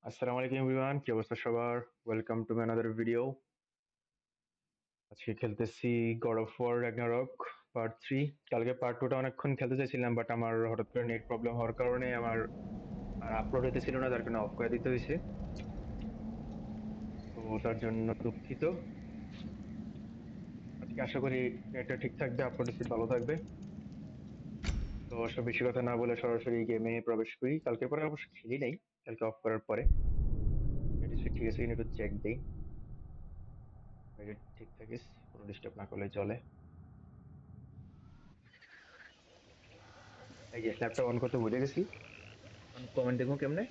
আসসালামু আলাইকুম এভরিওয়ান, কি অবস্থা সবার? Welcome to my another video. আজকে খেলতেছি God of War Ragnarok part 3। কালকে পার্ট 2টা অনেকক্ষণ খেলতে চাইছিলাম, বাট আমার হঠাৎ করে নেট প্রবলেম হওয়ার কারণে আমার আর আপলোড হতেছিল না, যার কারণে অফ করে দিতে হয়েছে। তো তার জন্য দুঃখিত। আজকে আশা করি নেটটা ঠিক থাকবে, আপলোড স্পিড ভালো থাকবে। তো সব বেশি কথা না বলে সরাসরি গেমে প্রবেশ করি। কালকের পরে অবশ্য খেলি নাই, কালকে অফ করার পরে নেট স্পিড ঠিক আছে কিনা একটু চেক দিই। ঠিক থাকিস, কোনো ডিস্টার্ব না করলে চলে। এই যে ল্যাপটপ অন করতে ভুলে গেছি, কমেন্ট দেখবো কেমনে।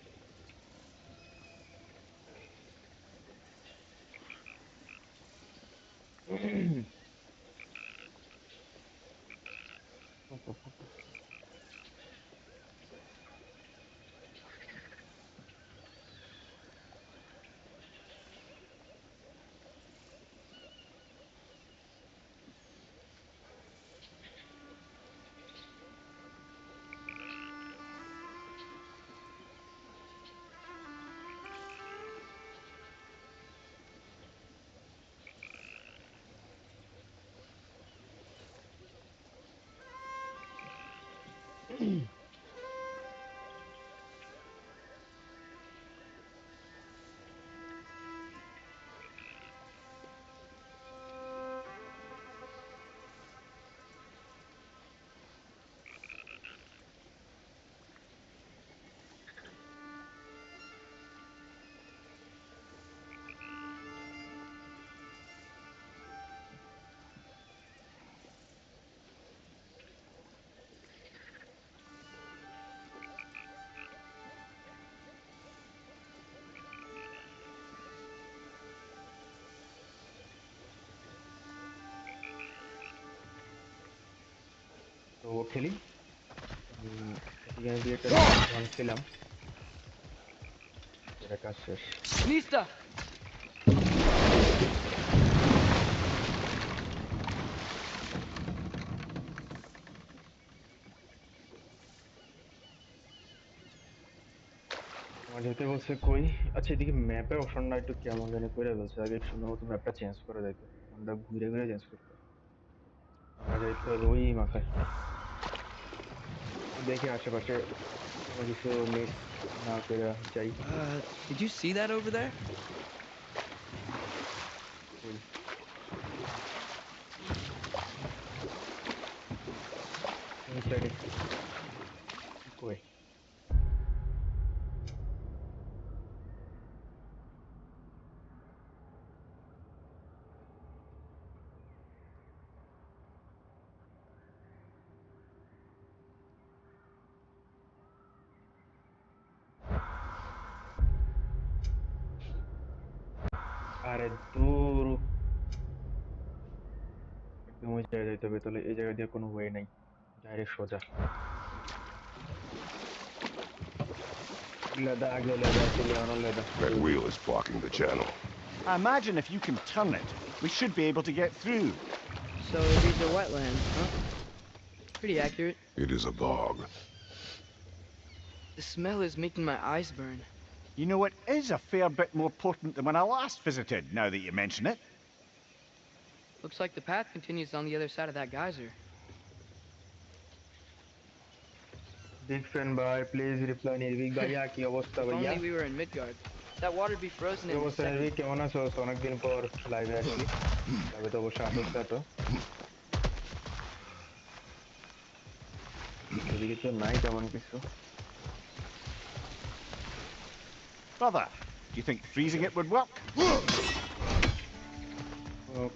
তো খেলি। এদিকে আমি একটা ভাঙছিলাম, এটা কাজ শেষ। Lista! আমার যেতে বলছে কই। আচ্ছা, এদিকে ম্যাপের অপশনটা একটু কেমন জানি করে বলছে, আগে সুন্দর মতো ম্যাপটা চেঞ্জ করা যাইতো, আমরা ঘুরে ঘুরে চেঞ্জ করতে আমরা যাইতে হবে ওই মাথায়। দেখি আশেপাশে কোনো কিছু মিস না করে যাই। Did you see that over there? কই কোন সাইডে? কই? আরে দূর, একদম ওই জায়গায় যাইতে হবে, তাহলে এই জায়গা দিয়ে কোনো ওয়ে নাই, ডাইরেক্ট সোজা। লেদা আগে লেদা ছিল, লেদা That wheel is blocking the channel. I imagine if you can turn it, we should be able to get through. So these are wetlands, huh? Pretty accurate. It is a bog. The smell is making my eyes burn. You know, it is a fair bit more potent than when I last visited, now that you mention it. Looks like the path continues on the other side of that geyser. Big fan ভাই, please reply নির্ভীক ভাইয়া, কি অবস্থা If ভাইয়া? only we were in Midgard. That water'd be frozen কি in a অবস্থা second. নির্ভীক, কেমন আছো? অনেকদিন পর লাইভে আসলি, লাইভে তো অবশ্যই আসছ না তো। এদিকে তো নাই তেমন কিছু। Brother, do you think freezing it would work?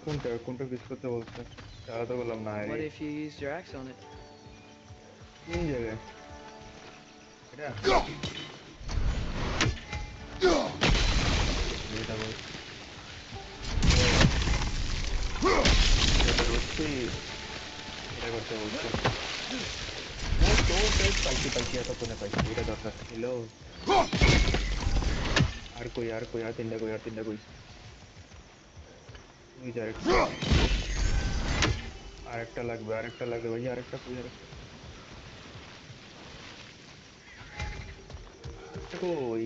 কোনটা কোনটা কিছু করতে বলছে? তারা তো বললাম না। আরে What if you used your axe on it? কোন জায়গায় এটা? এটা বল, এটা করছি, এটা করতে বলছে। ও তো পাইছি পাইছি, এতক্ষণে পাইছি, এটা দরকার ছিল। আর কই আর কই, আর তিনটা কই, আর তিনটা কই। ওই যে আরেকটা, আরেকটা লাগবে, আরেকটা লাগবে ভাই, আরেকটা কই, আরেকটা। কই?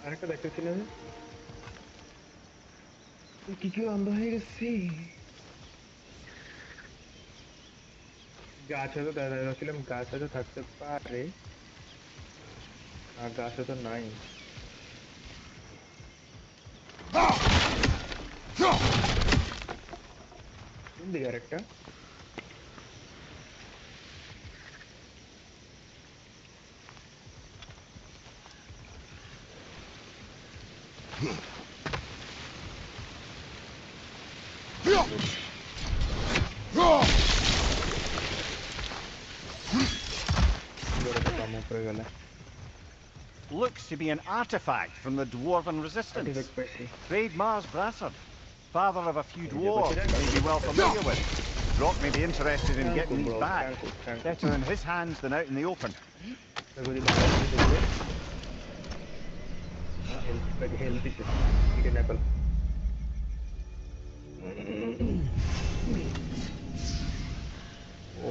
আরেকটা দেখতেছি না যে? কি অন্ধ হয়ে গেছি? গাছ হয়তো দেখছিলাম, গাছ হয়তো থাকতে পারে। না, গাছ হয়তো নাই। কোন দিকে আরেকটা? বড় একটা পাম উপরে গেলে Looks to be an artifact from the Dwarven Resistance. Artefact পাইছি। Trade Mars Brassard, father of a few এই যে পাচ্ছি dwarves না, you may be well familiar with. Brock may be interested in thank getting you these bro, back. Thank you. Better in his hands than out in the open. Health দিছে, Eden apple. ও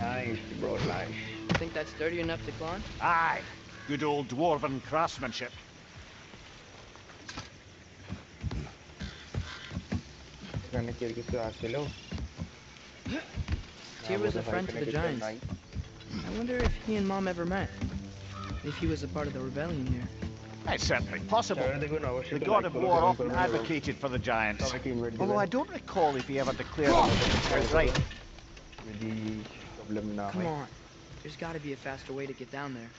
nice bro, nice. Think that's sturdy enough to climb? Aye, good old Dwarven craftsmanship. এখানে কি আর কিছু আসছিল? না, Tyr was বোধ a হয় friend to এখানে the কিছু আর giants. নাই। I wonder if he and Mom ever met. If he was a part of the rebellion here. It's certainly possible. যারা দেখবেন অবশ্যই The একটা god like of follow war comment often করবেন এবং advocated for the giants, সবাইকে invite although দিবেন। I don't recall if he ever declared them follow outright. করবেন যদি প্রবলেম না Come হয়। on. There's gotta be a faster way to get down there.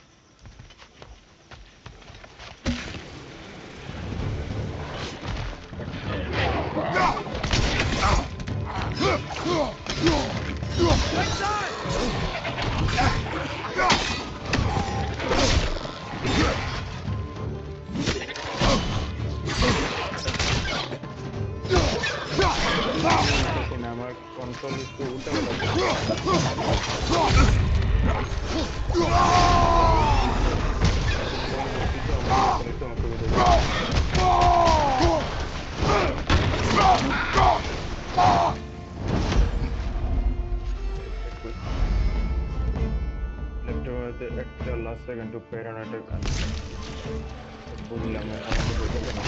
বুঝতেছি না, আমার কন্ট্রোল একটু উল্টাপাল্টা পরবর্তীতে আমার একটু অসুবিধা হবে। লেফট একটা লাস্ট সেকেন্ড টু প্যারন অ্যাটাক। বুঝলাম, আমাকে বোঝাবে না।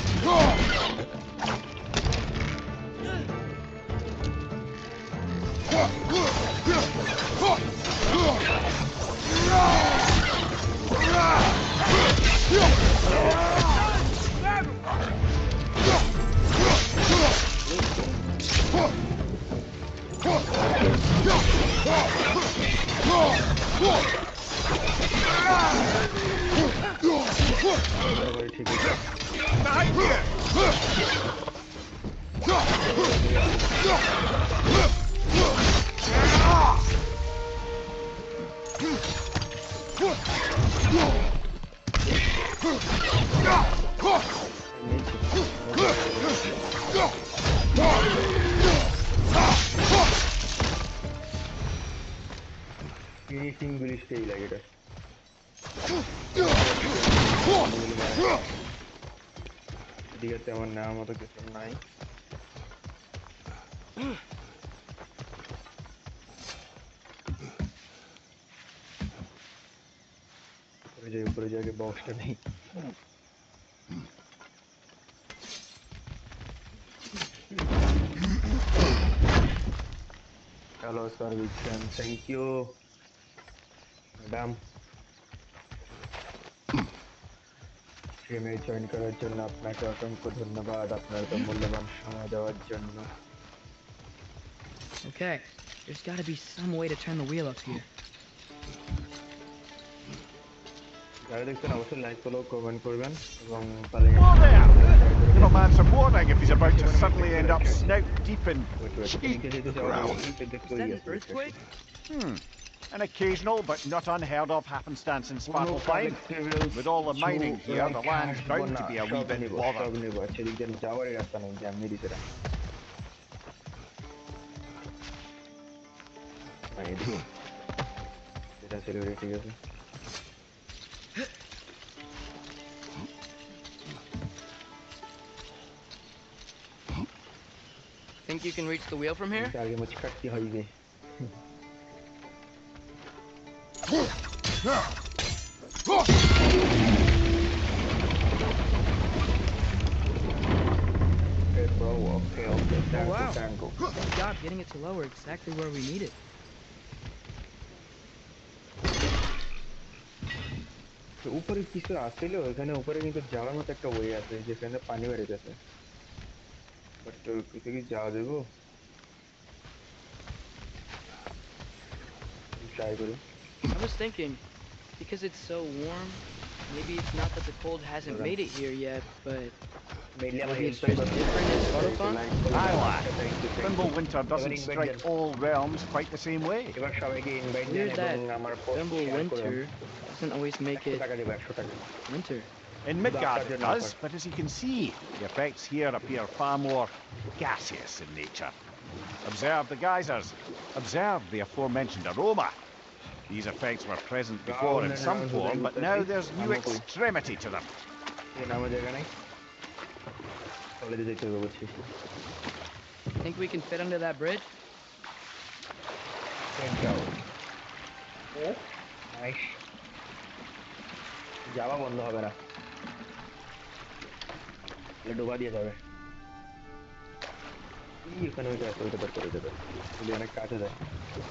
মোটামুটি ঠিক আছে। ফিনিশিং গুলি সেই লাগে এটা। এদিকে তেমন নেওয়ার মতো কিছু নাই। উপরে যাই, আগে বক্সটা নেই। হ্যালো সার্ভিকশন, থ্যাংক ইউ ম্যাডাম স্ট্রিমে জয়েন করার জন্য। আপনাকে অসংখ্য ধন্যবাদ আপনার তো মূল্যবান সময় দেওয়ার জন্য। Okay. There's gotta be some way to turn the wheel up here. যারা দেখছেন অবশ্যই লাইক ফলো কমেন্ট করবেন এবং পারলে Oh there! শেয়ার করে Give a দিন। man some warning if he's about to suddenly end up snout deep in cheek. নিচে যেতে ground. Is that an earthquake? An occasional but not unheard of happenstance in কোনো Svartalfheim. Collectables With all the mining here, the land's আসবো bound না, to be a wee সব bit নিব, সব bothered. নিব। আচ্ছা, এদিক দিয়ে যাওয়ারই রাস্তা নেই, জ্যাম দিয়ে দিছে। না, এদিকে যেটা ছিল ওটাই ঠিক আছে। Think you can reach the wheel from here? आगे मुझे कटती highway Okay, bro. Okay. Oh, wow. Tango. Good job getting it to lower exactly where we need it. তো উপরে কিছু আছিল এখানে উপরে কিন্তু যাওয়ার মতো একটা ওয়ে আছে যেখানে পানি বেরিয়েছে বাট কিছু কি যাওয়া যাবো ট্রাই করি I was thinking, because it's so warm, maybe it's not that the cold hasn't made it here yet, but mainly আমার maybe it's হেল্পটাই just করতে different in Spartafon? Aye, lad. Thimble Winter এবার doesn't invite strike দেন all realms quite the same way. এবার সবাইকে invite দেন Weird এবং that আমার post Thimble share করুন Winter doesn't always make 100 it টাকা দেব 100 টাকা winter. In But Midgard after it the does, offer. but as you can see, the effects here appear far more gaseous in nature. Observe the geysers. Observe the aforementioned aroma. These effects were present before Round in and some round form, but now there's new I'm okay. extremity to them. এই নামে জায়গা নাই কলেজে যেতে হবে বুঝছি Think we can fit under that bridge? Head যাও ও nice যাওয়া বন্ধ হবে না তাহলে ডোবা দিয়ে যাবে এই ওখানে ওইটা আছে ওইটা দরকার এগুলি অনেক কাজে দেয়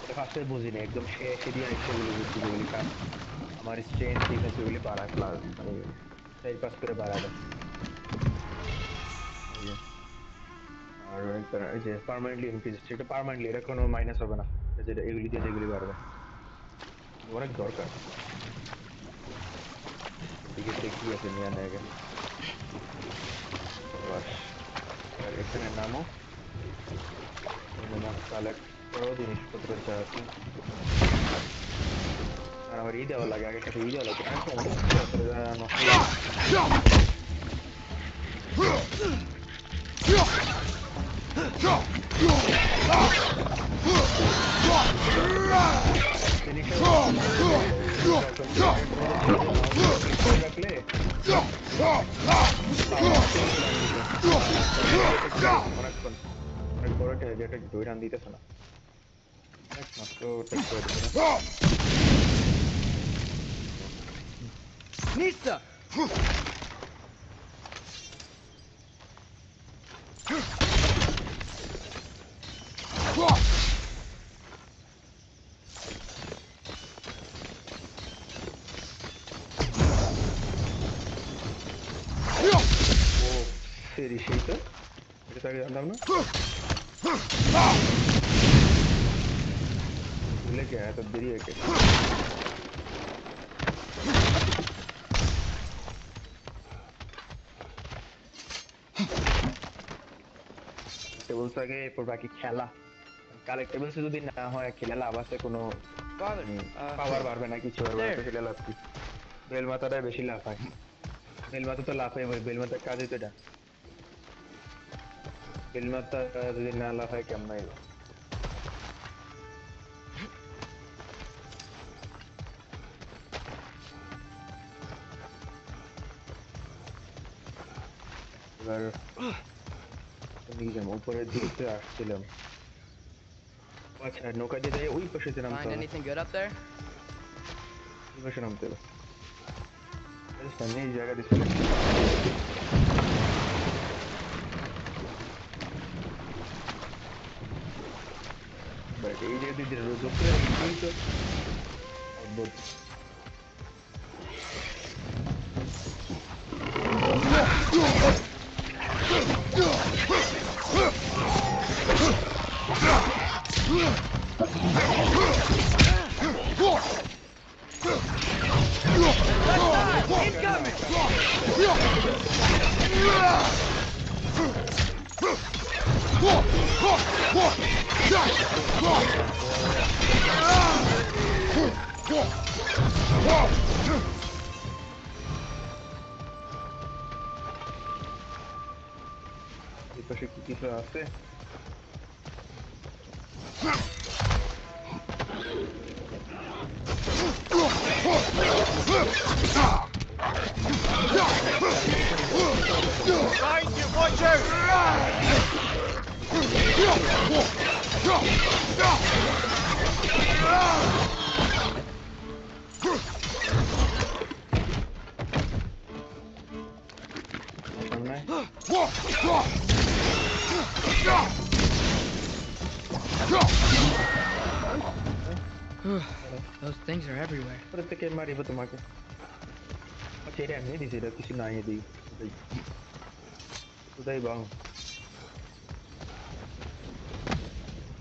এটা ফার্স্টে বুঝিনি একদম শেষে দিয়ে অনেক সেগুলি বুঝছি যেগুলি কাজ আমার স্ট্রেংথ ডিফেন্স এগুলি বাড়ায় প্লাস মানে 4-5 করে বাড়ায় দেয় এই যে আর এই যে পার্মানেন্টলি ইনক্রিজ সেটা পার্মানেন্টলি এটা কোনো মাইনাস হবে না যেটা এগুলি দিয়ে যেগুলি বাড়বে অনেক দরকার এদিকে কি আছে নিয়ে নেয় আগে বাস আর এখানে নামো এখানে কালেক্ট করো জিনিসপত্র যা আছে আর আমার ই দেওয়া লাগে আগের সাথে ই দেওয়া লাগে রাখলে অনেকক্ষণ অনেক বড় যেটা দই রান দিতেছে না মাত্র টেক করে দিতে Nista! ও সেরি সেই তো এটা তো আগে জানতাম না ভুলে কে এত দেরি হয়ে গেছে টেবলস আগে এরপর বাকি খেলা কালেক্টেবলস যদি না হয় খেলে লাভ আছে কোনো Father, পাওয়ার বাড়বে না কিছু বাড়বে না there. তো খেলে লাভ কি বেল মাথাটাই বেশি লাভ হয় বেল মাথা তো লাভ হয় বেল মাথার কাজই তো এটা বেল মাথা যদি না লাভ হয় কেমন হইব এবার নিয়ে যাবো উপরের দিকে আসছিলাম আচ্ছা নৌকা দিয়ে যাই ওই পাশে নামতে Find হবে anything good up there? ওই পাশে নামতে হবে সামনে এই জায়গা দিয়ে select বাট এই জায়গা দিয়ে যোগ করে এই তো অদ্ভুত এই পাশে কি কিছু আছে Right, you watch out! সামনে Those things are everywhere. প্রত্যেকে মারিব তোমাকে। আচ্ছা এটা এমনি দিছি, এটা কিছু নাই এদিকে শুধুই শুধুই বাং।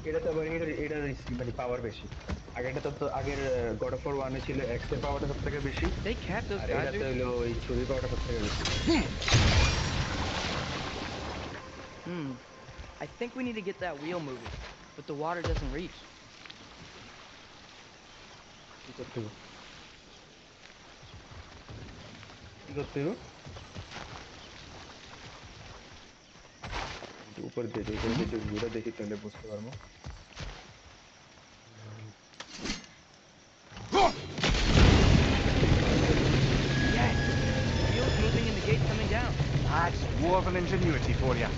এটা তো আবার এটা মানে পাওয়ার বেশি। আগেরটা তো আগের গড অফ ওয়ার 1 এ ছিল এক্স এর পাওয়ারটা সব থেকে বেশি, They capped those আর এটাতে geysers? হলো ওই ছুরি পাওয়ারটা সব থেকে বেশি। I think we need to get that wheel moving, but the water doesn't reach. কি করতে হবে? কি করতে হবে? উপর দিয়ে দেখে যদি ভিউটা দেখি তাহলে বুঝতে পারবো। Yes! The wheel's moving and the gate's coming down. That's dwarven ingenuity for you.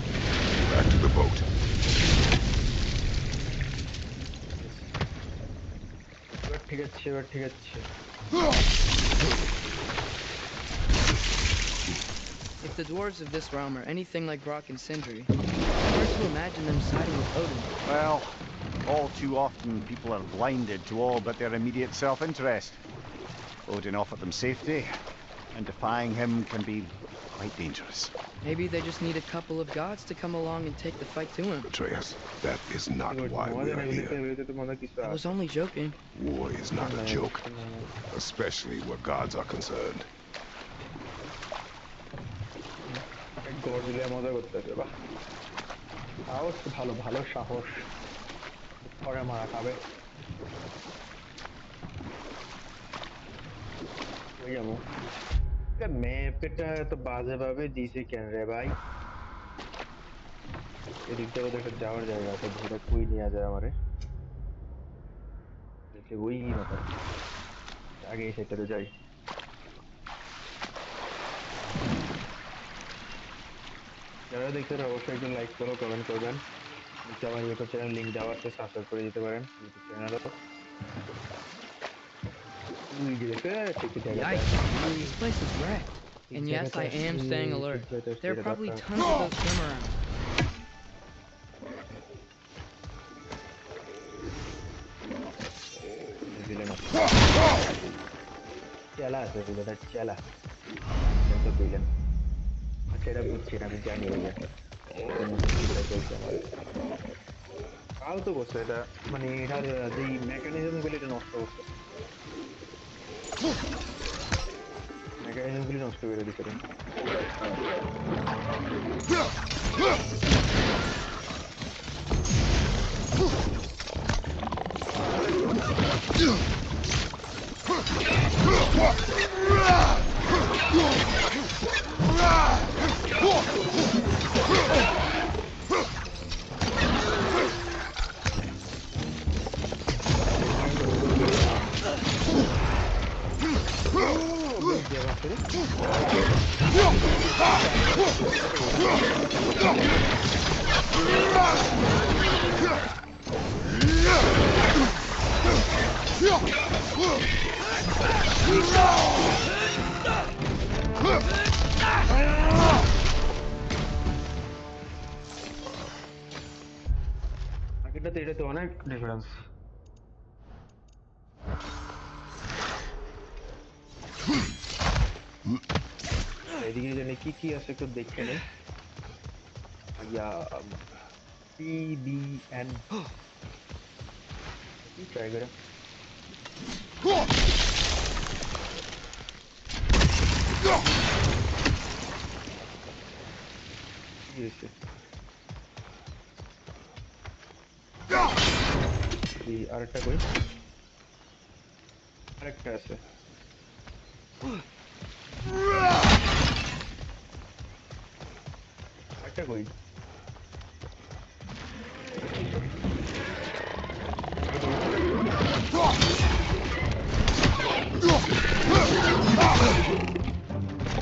Back to the boat. এবার ঠিক আছে, এবার ঠিক আছে। If the dwarves of this realm are anything like Brock and Sindri, it's hard to imagine them siding with Odin. Well, all too often people are blinded to all but their immediate self-interest. Odin offered them safety, and defying him can be quite dangerous. Maybe they just need a couple of gods to come along and take the fight to him. Atreus, that is not এবার why we আমাদের are এগুলিতে here. এগুলিতে তো মনে হয় কিছু I was আছে। only joking. War is not a না, joke, কিছু নাই। especially where gods are concerned. গড় দিলে মজা করতেছে, বাহ সাহস তো ভালো, ভালো সাহস। পরে মারা খাবে। ওই যাবো ম্যাপটা এত বাজে ভাবে দিছে কেন রে ভাই? এদিকটা ওদের একটা যাওয়ার জায়গা আছে, সেটা কই নিয়ে যায় আমারে? দেখলে ওই ব্যাপার, আগে এই সাইডটাতে যাই। যারা দেখছেন অবশ্যই একটু লাইক ফলো কমেন্ট করবেন। নিচে আমার ইউটিউব চ্যানেল লিংক দেওয়া আছে, সাবস্ক্রাইব করে দিতে পারেন ইউটিউব চ্যানেলও। ওই যে দেখে ঠিক জায়গাতে Yikes! আসছি, This place is wrecked. ঠিক And yes, জায়গাতে I am আসছি, staying ঠিক alert. জায়গাতে আসছি, There are এটা probably দরকার। tons of those swim around. Villain আছে, চেলা আছে, ভিলেনের চেলা, এটা তো ভিলেন। আচ্ছা এটা বুঝছি না, আমি জানি এটা এটার মধ্যে কি দেখাইছে আমার। ফালতু করছে এটা, মানে এটার যে মেকানিজম গুলো এটা নষ্ট করছে, মেকানিজম গুলি নষ্ট করে দিচ্ছে এটা। বুঝতে পারছি রে। আগেরটাতে এটাতে অনেক ডিফারেন্স। এদিকে জানি কি কি আছে একটু দেখে নেই। ইয়া PBN কি ট্রাই করে কি হয়েছে? আরেকটা কই, আরেকটা আছে, আরেকটা কই?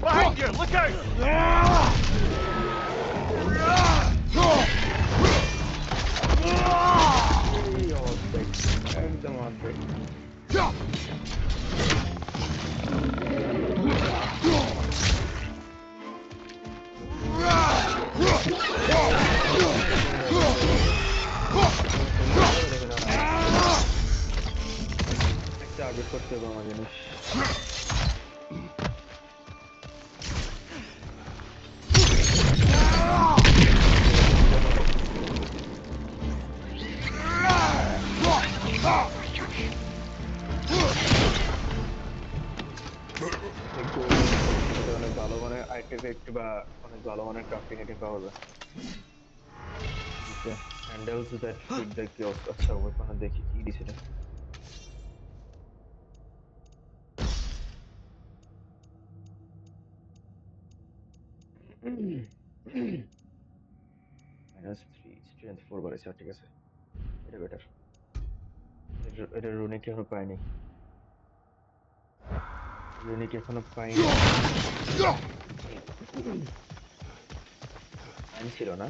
Behind you! Look out! মারবে। টার্গেট করতে হবে আমার জিনিস। অনেক ভালো মানের আর্টিফ্যাক্ট বা অনেক ভালো মানের ক্রাফটিং আইটেম পাওয়া যায়। হ্যান্ডেলস দ্যাট ফিট দ্য কিওস। আচ্ছা ওয়েপনে দেখি কি দিছিল। -3 স্ট্রেংথ 4 বাড়াইছে, ঠিক আছে এটা বেটার। এটা রুনিক এখনো পাইনি, রুনিক এখনো পাইনি। টাইম ছিল না।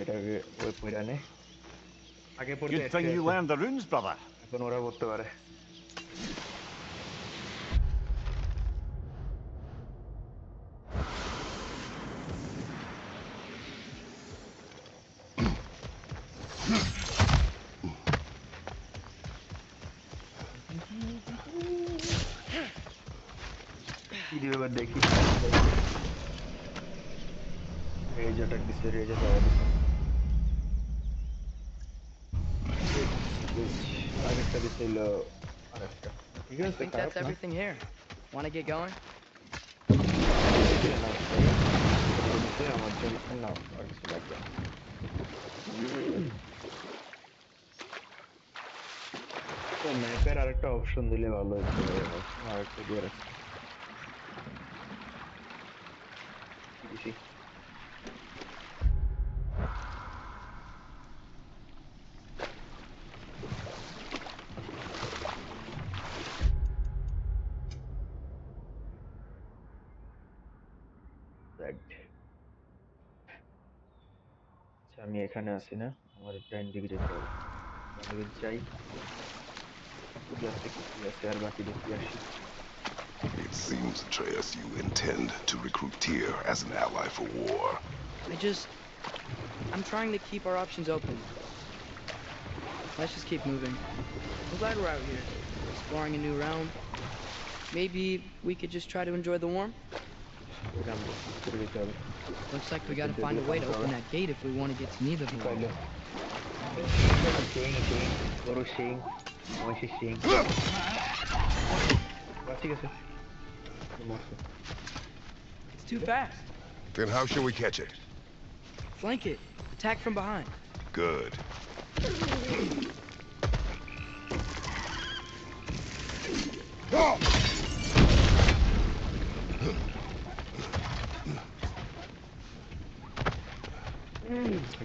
এটাকে ওই পয়রানে আগে পড়তে Good এসে thing you আছে, learned the runes, brother. এখন ওরা পড়তে পারে। কি দিবে এবার দেখি। রেজ অ্যাটাক দিছে, রেজে পাওয়া দিছে। আগেরটা দিছিল আরেকটা, ঠিক I আছে think খারাপ that's না। everything here. Want to get going? আমার জন্য না আর কিছু লাগবে না। ম্যাপের আরেকটা অপশন দিলে ভালো হতো, অপশন আরেকটা দিয়ে রাখছি। দিছি আচ্ছা আমি এখানে আছি না, আমার ডাইন দিকে যেতে হবে। ডাইন দিকে যাই, কি আছে কি আছে আর বাকি দেখি আসি। It seems, Atreus, you intend to recruit Tyr as an ally for war. I'm trying to keep our options open. Let's just keep moving. I'm glad we're out here, exploring a new realm. Maybe we could just try to enjoy the warmth? নামবো, ভিতরে যেতে হবে। Looks like we gotta find দেখলে a way to থামতে হবে। open that gate if we want to get to neither কি of them. পাইলো? শিং শিং, গরু শিং, মহিষের শিং। বাস ঠিক আছে, মরছে। It's too fast. Then how shall we catch it? Flank it. Attack from behind. Good.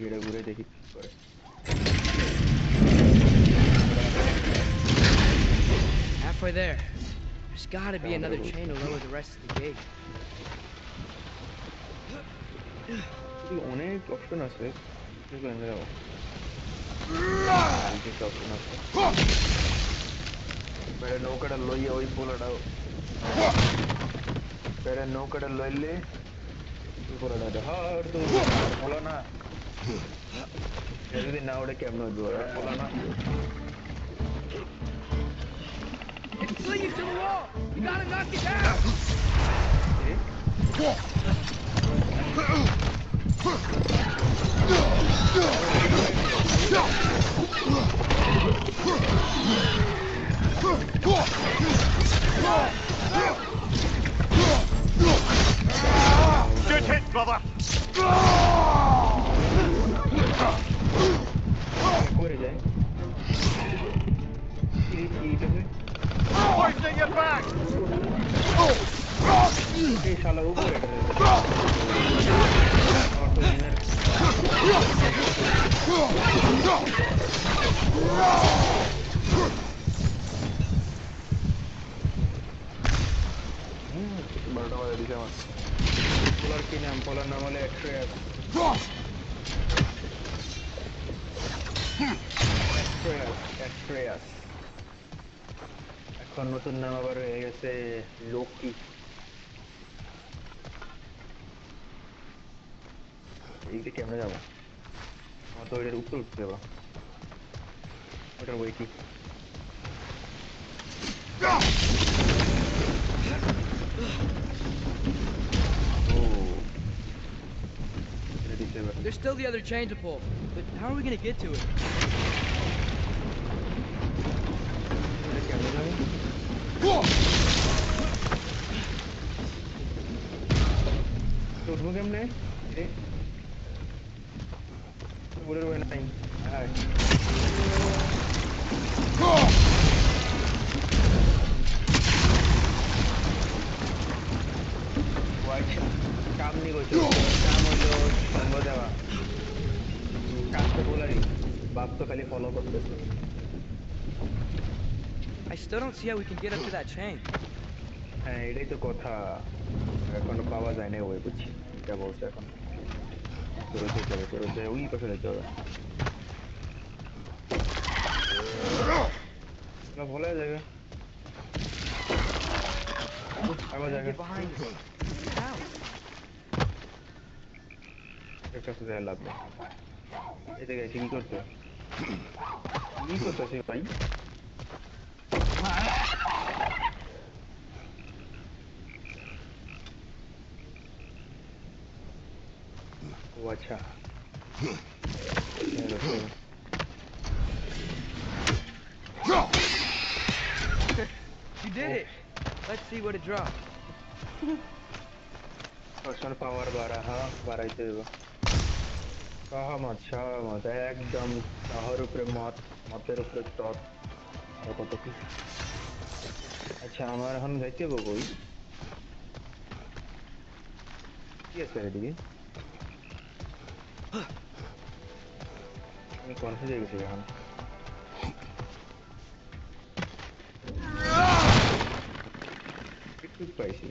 এটা ঘুরে দেখি কি করে। Halfway there. There's gotta be another chain to lower the rest of the gate. অনেক অপশন আছে, অপশন আছে। বেড়ে নৌকাটা লইয়া ওই পোলাটাও, বেড়ে নৌকাটা লইলে ওই পোলাটা হর তো পোলা না, যদি না ওটা কেমন হইব পোলা না। It's clinging to the wall. You gotta knock it down. Good hit, brother. করে যায় Hoisting it back. এই শালা উপরে বারোটা বাজে দিছে আমার। পোলার কি নাম, পোলার নাম হলো অ্যাট্রেয়াস। অ্যাট্রেয়াস, অ্যাট্রেয়াস। এখন নতুন নাম আবার হয়ে গেছে লোকি। এই দিকে কেমনে যাবো? আমার তো ওইটার উপরে উঠতে হবে, ওটার ওই কি? ও, এটা দিতে হবে। There's still the other chain to pull, but how are we gonna get to it? এটা কেমনে যাবো? এটা উঠবো কেমনে? রে, ওটার ওই নাই। হ্যাঁ, ও আচ্ছা, কাম নি করছো, তোর কাম হইলো সঙ্গ দেওয়া। কাজ তো বলারই, বাপ তো খালি ফলো করতেছে। I still don't see how we can get up to that chain. হ্যাঁ, এটাই তো কথা। এখনো পাওয়া যায় না, ওই বুঝছি এটা বলছে এখন। তোর যেতে হবে, তোর যে ওই পাশে যেতে হবে। না ভোলা যাবে। পাওয়া Gotta যাবে। get behind it. How? এর কাছে যায় লাভ নেই। এতে গেছে কি করতে? কি করতেছে ভাই? ও আচ্ছা, বুঝতে পারছি। You did ও, it! Let's see what it drops. Personal power বাড়া, হ্যাঁ বাড়াইতে হবে। সহমত, সহমত, একদম। সহর উপরে মত, মতের উপরে তত, আর কত কি। আচ্ছা, আমার এখন যাইতে হবে কই? কি আছে এদিকে? আমি কনফিউজ হয়ে গেছি এখন। একটু পাইছি।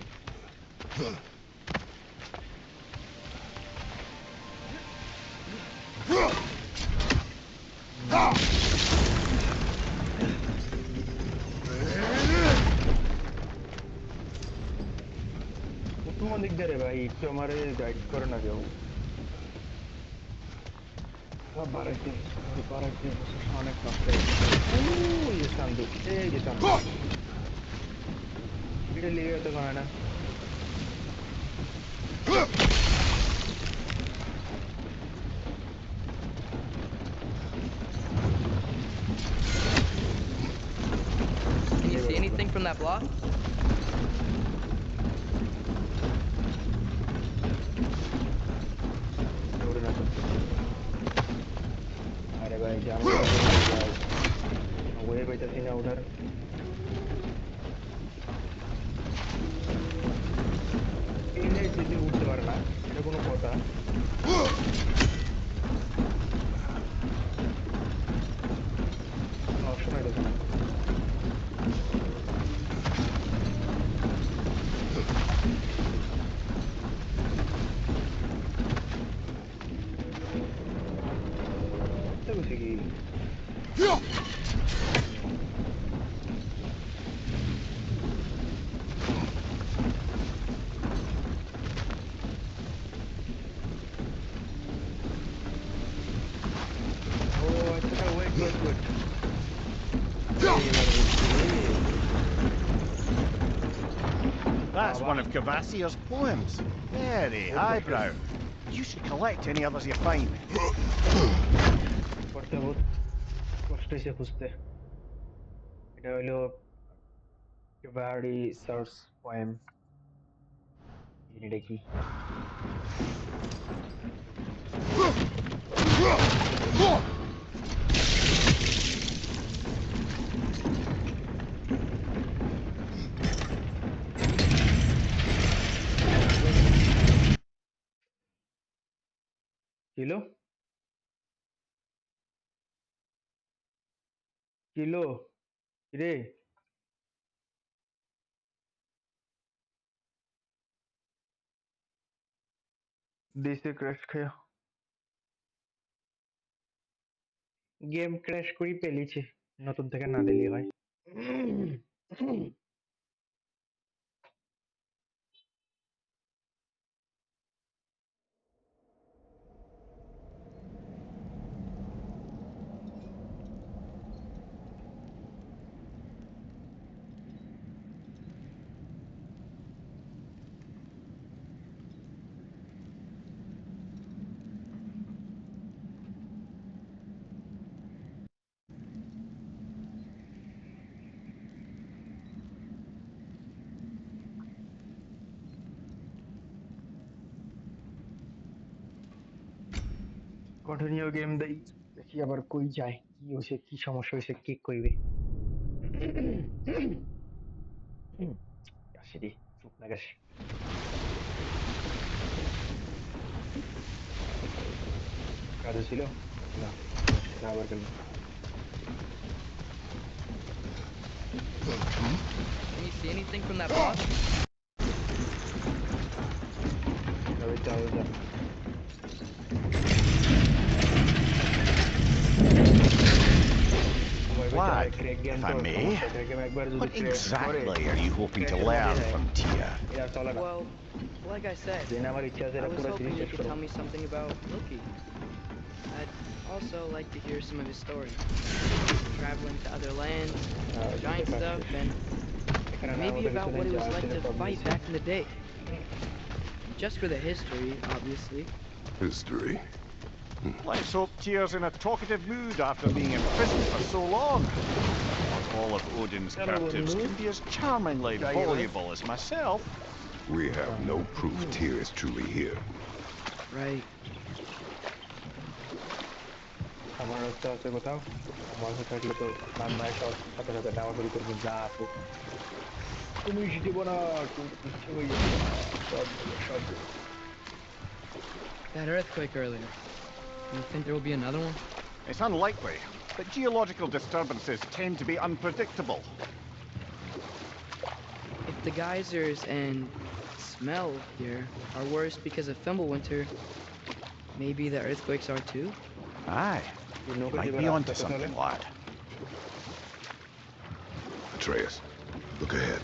কোন দিক দিয়ে রে ভাই, একটু আমারে গাইড করে না কেউ? সব বাড়াইতে বসে, বাড়াইতে বসে অনেক নষ্ট হয়ে গেছে। এই যে চান্দু, এই যে চান্দু, এটা লিগে এত হয় না। Can you এই see অবস্থা। anything from that block? ওরে না তো। আরে ভাই, জানো তো কোথায় যাই, কোনো ওয়ে পাইতাছি না ওঠার। এনে যদি উঠতে পারে না, এটা কোনো কথা? কোনো অপশন পাইতেছে না। উঠতে গেছে কি? ও আচ্ছা, ওয়েট ওয়েট ওয়েট, এইবার বুঝছি রে। That's বাবা, one of Cavassier's poems. Very বহুত কষ্টের, highbrow. You should collect any others you find. করতে বহুত কষ্ট হয়েছে খুঁজতে। এটা হইলো ভ্যারি সার্চ পোয়েম। এটা কি? কিলো, কিলো, রে। দিছে ক্র্যাশ খায়া গেম ক্র্যাশ করি পেলিছে নতুন থেকে না দিলি হয় কন্টিনিউ গেম দেই দেখি আবার কই যায় কি হইছে কি সমস্যা হইছে কি কইবে আসি চুপ না গেছে কাজ ছিল না সেটা আবার খেলবো Can you see anything from that box? তবে চল যা Lad, ক্র্যাক গেম if তো I may, সমস্যা ক্র্যাক গেম একবার যদি what ক্র্যাশ করে exactly are you hoping to ক্র্যাশের মধ্যে learn যায় from Tia? এটা চলে না Well, like I said, যেন আমার ইচ্ছা আছে I এটা was পুরো hoping সিরিজ you শেষ could করবো tell me something about Loki. I'd also like to hear some of his story. Traveling to other lands, giant কাজ stuff, শেষ and এখানে না maybe মতো কিছু about নেই what it যা was আছে like to সব fight নিয়েছি back in the day. Just for the history, obviously. History. Let's hope Tia's in a talkative mood after being imprisoned for so long. All of Odin's Hello, captives Odin. can be as charmingly Are you voluble as myself. We have no proof Tyr is truly here. Right. আমার রাস্তা আছে কোথাও আমার কাছে থাকলে তো মায়ের সাথে সাথে নেওয়া শুরু করবো যা আছে তুমি দিব না কিচ্ছু হয়ে যাবে না সব দেবো সব দেবো That earthquake earlier. Do you think there will be another one? It's unlikely, but geological disturbances tend to be unpredictable. If the geysers and smell here are worse because of Fimbulwinter, maybe the earthquakes are too? Aye, you might be onto something, lad. Atreus, look ahead.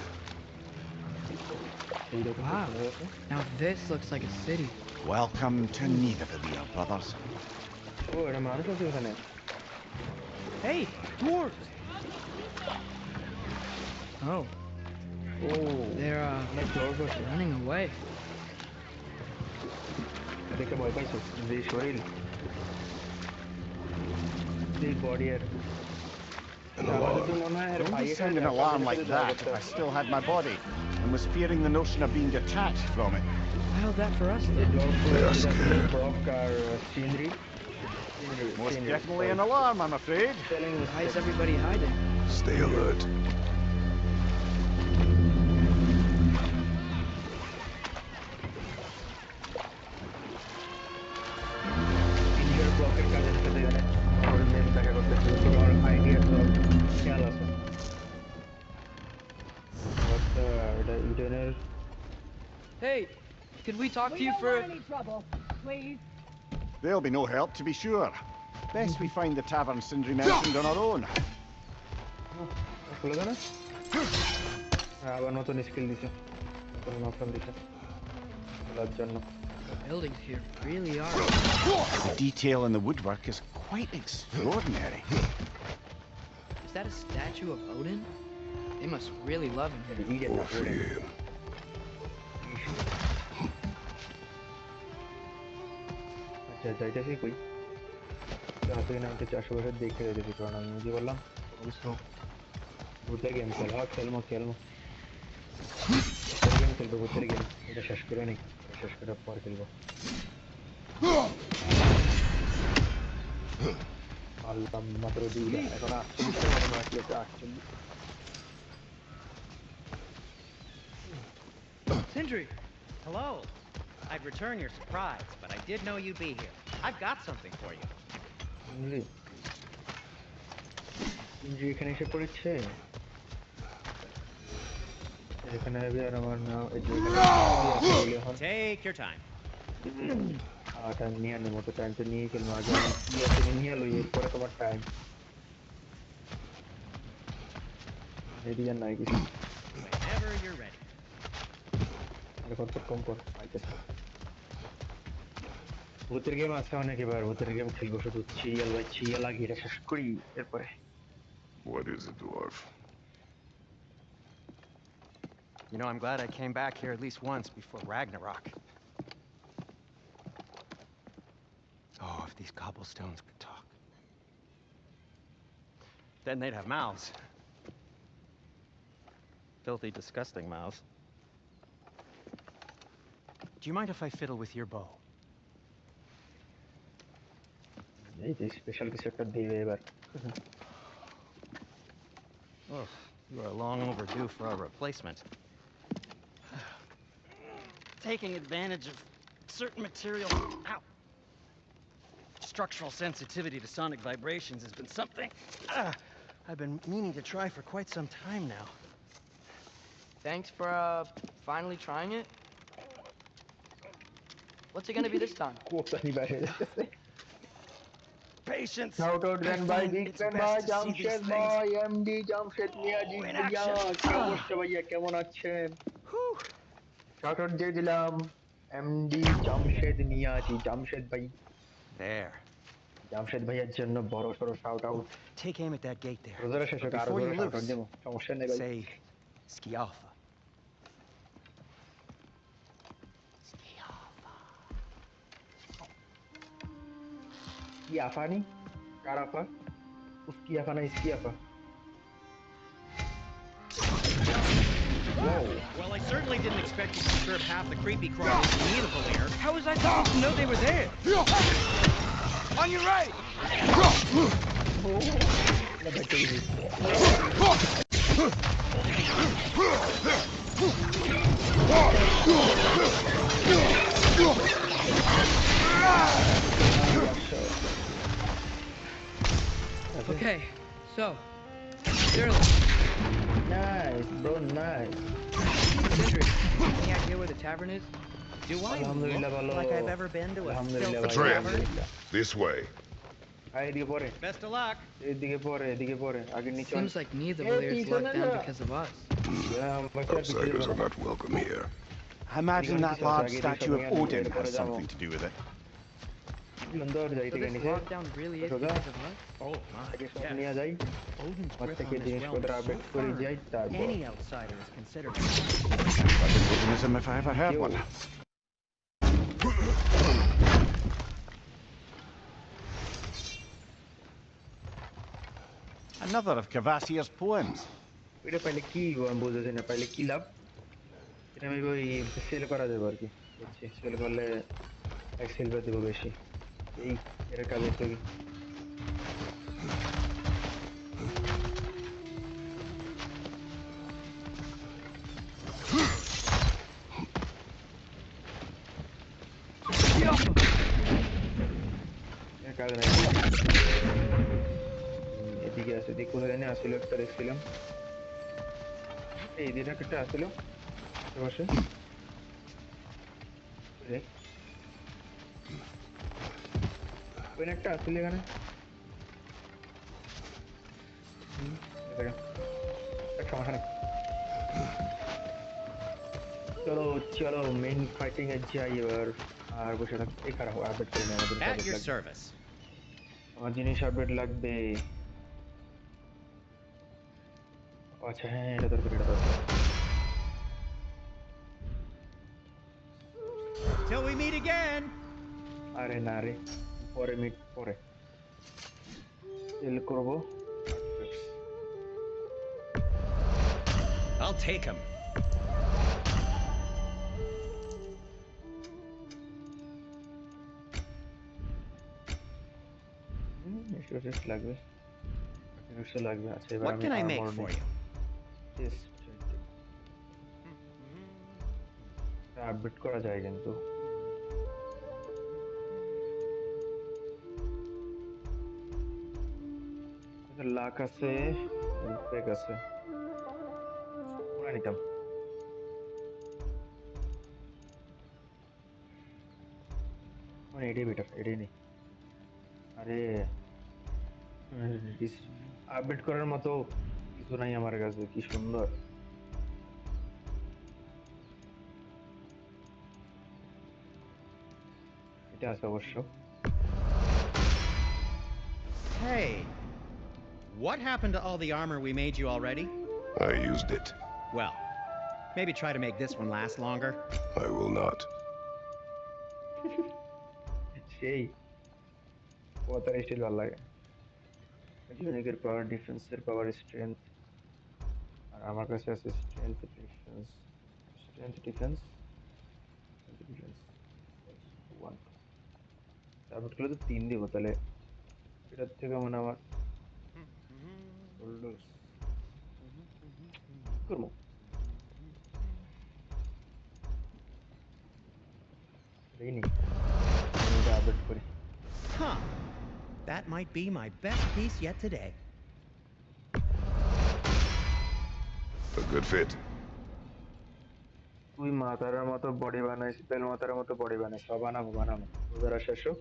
Wow. Now this looks like a city. Welcome to Nidavellir, brothers. ও এটা মানুষ আছে এখানে Hey, dwarves! Oh, ও they're অনেক close আছে running away. দেখে ভয় পাইছো যে শরীর যে বডি আর An আমাদের তো alarm. মনে হয় আর Wouldn't ভাইয়ের sound সাথে an alarm কাজিনের like সাথে দেখা that করতে if I হবে still had my body and was fearing the notion of being detached from it. Well, that for us যে though. ব্লক They are যেটা ছিল scared. ব্লক আর scenery Most definitely an alarm, I'm afraid. Why is everybody hiding? Stay alert. ইন্ডিয়ার ব্লকের কাজের সাথে এখানে আমার মেম দেখা করতেছে তোমার আইডিয়া সব খেয়াল আছে আচ্ছা এটা ইডেনের Hey, could we talk to you for? Any trouble, please? There'll be no help, to be sure. Best we find the tavern Sindri mentioned on our own. খুলে দেয় না আবার নতুন স্কিল দিছে নতুন অপশন দিছে খোলার জন্য The buildings here really are. The detail in the woodwork is quite extraordinary. Is that a statue of Odin? They must really love him here. Eden না ওডেন Orphean. আচ্ছা যাইতেছি কই আছে কিনা আমি তো আশেপাশে দেখে যাইতেছি কারণ আমি যে বললাম কোনো কিছু ভূতের গেম খেলো খেলবো ভূতের গেম খেলবো ভূতের গেম এটা শেষ করে নি এটা শেষ করার পর খেলবো আল্লাহ মাত্র দুইটা এখন 48টার মতো বাকি আছে 48 Sindri, Hello. I'd return your surprise, but I did know you'd be here. I've got something for you. ইঞ্জি ইঞ্জি এখানে এসে পড়েছে এখানে আর আমার নাম এই যে এখানে এখন Take your time. টাইম নিয়ে নেবো তো, টাইম তো নিয়ে ফেলবো আগে। আমি কি আছে নিয়ে লই, এরপরে তোমার টাইম। এদিকে নাই কিছু। Whenever you're ready. আর কত কম কর পাইতেছে। ভূতের গেম আছে অনেক, এবার ভূতের গেম খেলবো শুধু। সিরিয়াল বাই সিরিয়াল আগে এটা শেষ করি, এরপরে। What is it, dwarf? You know, I'm glad I came back here at least once before Ragnarok. Oh, if these cobblestones could talk. Then they'd have mouths. Filthy, disgusting mouths. Do you mind if I fiddle with your bow? এই যে special কিছু একটা দিবে এবার। Oh, you are long overdue for a replacement. Taking advantage of certain materials. Ow! Structural sensitivity to sonic vibrations has been something I've been meaning to try for quite some time now. Thanks for finally trying it. What's it gonna be this time? কোথায় বাইরে যেতেছে। Patience. Shout out I দেন ভাই, find big it's fan best ভাই, to see these Jamshed things. ভাই, MD Jamshed Miazi In Bhuiya, action. কি অবস্থা ভাইয়া, কেমন আছেন? Whew. শাউট আউট দিয়ে দিলাম এমডি জামশেদ মিয়াজি, জামশেদ ভাই। There. জামশেদ ভাইয়ের জন্য বড় সড়ো shout out. Take aim at that gate there. রোজারা শেষ But হোক, আরো before জোরে you শাউট আউট loose, দেবো, সমস্যা নেই ভাই। say Skialfa. কি আফা নি? কার আফা? উস্কি আফা না ইস্কি আফা? Whoa. Well, I certainly didn't expect you to disturb half the creepy crawlies in need of a lair. How was I supposed to know they were there? On your right! Okay, so Sterling, Nice, bro, nice. Cindric, any idea where the tavern is? Do I Alhamdulillah, look balo. like I've ever been to a Alhamdulillah, filthy bhai, Atreus. tavern? alhamdulillah. This way. ভাই এদিকে পরে, Best of luck. এদিকে পরে, এদিকে পরে, আগে নিচে। Seems like neither এই Valyr's পিছনে locked down যা। because of us. আমাকে আর পিছিয়ে Outsiders যাবো are না। not welcome here. I imagine এদিকে that কিছু আছে, large আগে এদিকে statue সব of নিয়ে নিই, Odin এরপরে has যাবো। something to do with it. সুন্দর যাই So থেকে this নিচে, lockdown really is সোজা because of us? Oh my, আগে সব yes. নিয়ে যাই, Odin's আমার grip থেকে on this realm জিনিসপত্র is so আপডেট করে firm. যাই, তারপর Any outsider is considered. Odinism if I ever heard কেউ one. Another of Cavassier's poems. এটা পাইলে কি আমি বুঝতেছি না, পাইলে কি লাভ? এটা আমি ওই সেল করা যাবে আর কি, বুঝছি, সেল করলে এক সিলভার দেবো বেশি। এই এর কাজ হচ্ছে কি? এর কাজ নাই। এদিকে আছে, এদিকে কোথায় জানি আসলে একটা দেখছিলাম, এই দিকে একটা আসলো আশেপাশে। রে কোন একটা আসলে এখানে। এক সমস্যা নেই, চলো চলো মেইন ফাইটিং এ যাই এবার। আর বসে থাক, এই খারাপ আপডেট করে নি, আমাদের At আপডেট your লাগবে, service. আমার জিনিস আপডেট লাগবে। ও আচ্ছা, হ্যাঁ এটা দরকার, এটা দরকার। Till we meet again. আরে না রে, পরে মিট, পরে সেল করবো artifacts। I'll take him. Resources লাগবে, artifacts লাগবে। আচ্ছা এবার What আমি can I make armour for নিই, you? আপডেট করা যায় কিন্তু। লাক আছে, ব্যাগ আছে, ওরা নিতাম। মানে এটাই বেটার, এটাই নেই। আরে আপডেট করার মতো কিছু নাই আমার কাছে, কি সুন্দর। এটা আছে অবশ্য। Hey, what happened to all the armor we made you already? I used it. Well, maybe try to make this one last longer. I will not. সেই কথার স্টিল ভালো লাগে। ইউনিকের পাওয়ার, ডিফেন্সের পাওয়ার, স্ট্রেংথ। আর আমার কাছে আছে strength, defence, strength, defence, defence, one. Update করলে তো 3 দিব, তাহলে এটার থেকে মানে আমার শোল্ডার্স কি করবো, এটাই নেই, আমি এটা আপডেট করি। Huh. That might be my best piece yet today. A good fit. তুই মাতারার মতো বডি বানাইস, তেল মাতারার মতো বডি বানাইস, সব বানাবো বানাবো, ওদের আর শেষ হোক।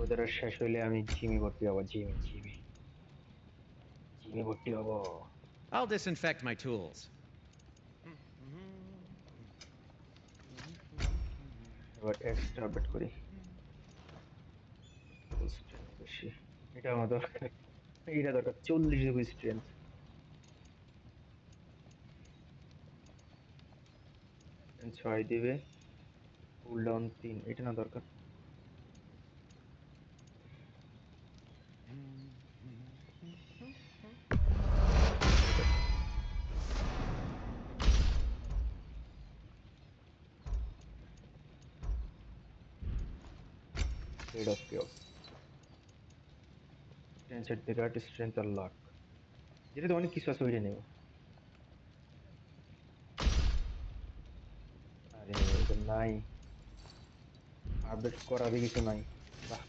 ওদের আর শেষ হইলে আমি জিমি ভর্তি হবো, জিমি জিমি জিমি ভর্তি হবো। I'll disinfect my tools. এবার এক্সট্রা আপডেট করি, স্ট্রেংথ বেশি, এটা আমার দরকার, এটা দরকার 40 জিবি স্ট্রেংথ। 6 দিবে, কুল ডাউন 3, এটা না দরকার। Blade of Chaos, স্ট্রেংথ এর থেকে স্ট্রেংথ আর লাক, যেটা অনেক কিছু আছে ওইটা নেব। আরে এটা নাই, আপডেট করাবে কিছু নাই। বাহ,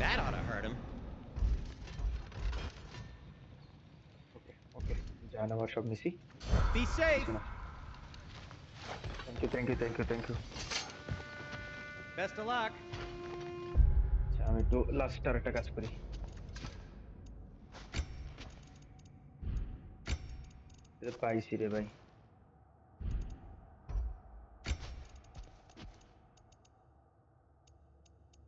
That ought to hurt him. ওকে ওকে, জান আমার সব নিছি, Be safe. কিছু না। Thank you thank you thank you thank you. Best of luck. আচ্ছা আমি একটু লাস্ট আর একটা কাজ করি। এটা পাইছি রে ভাই।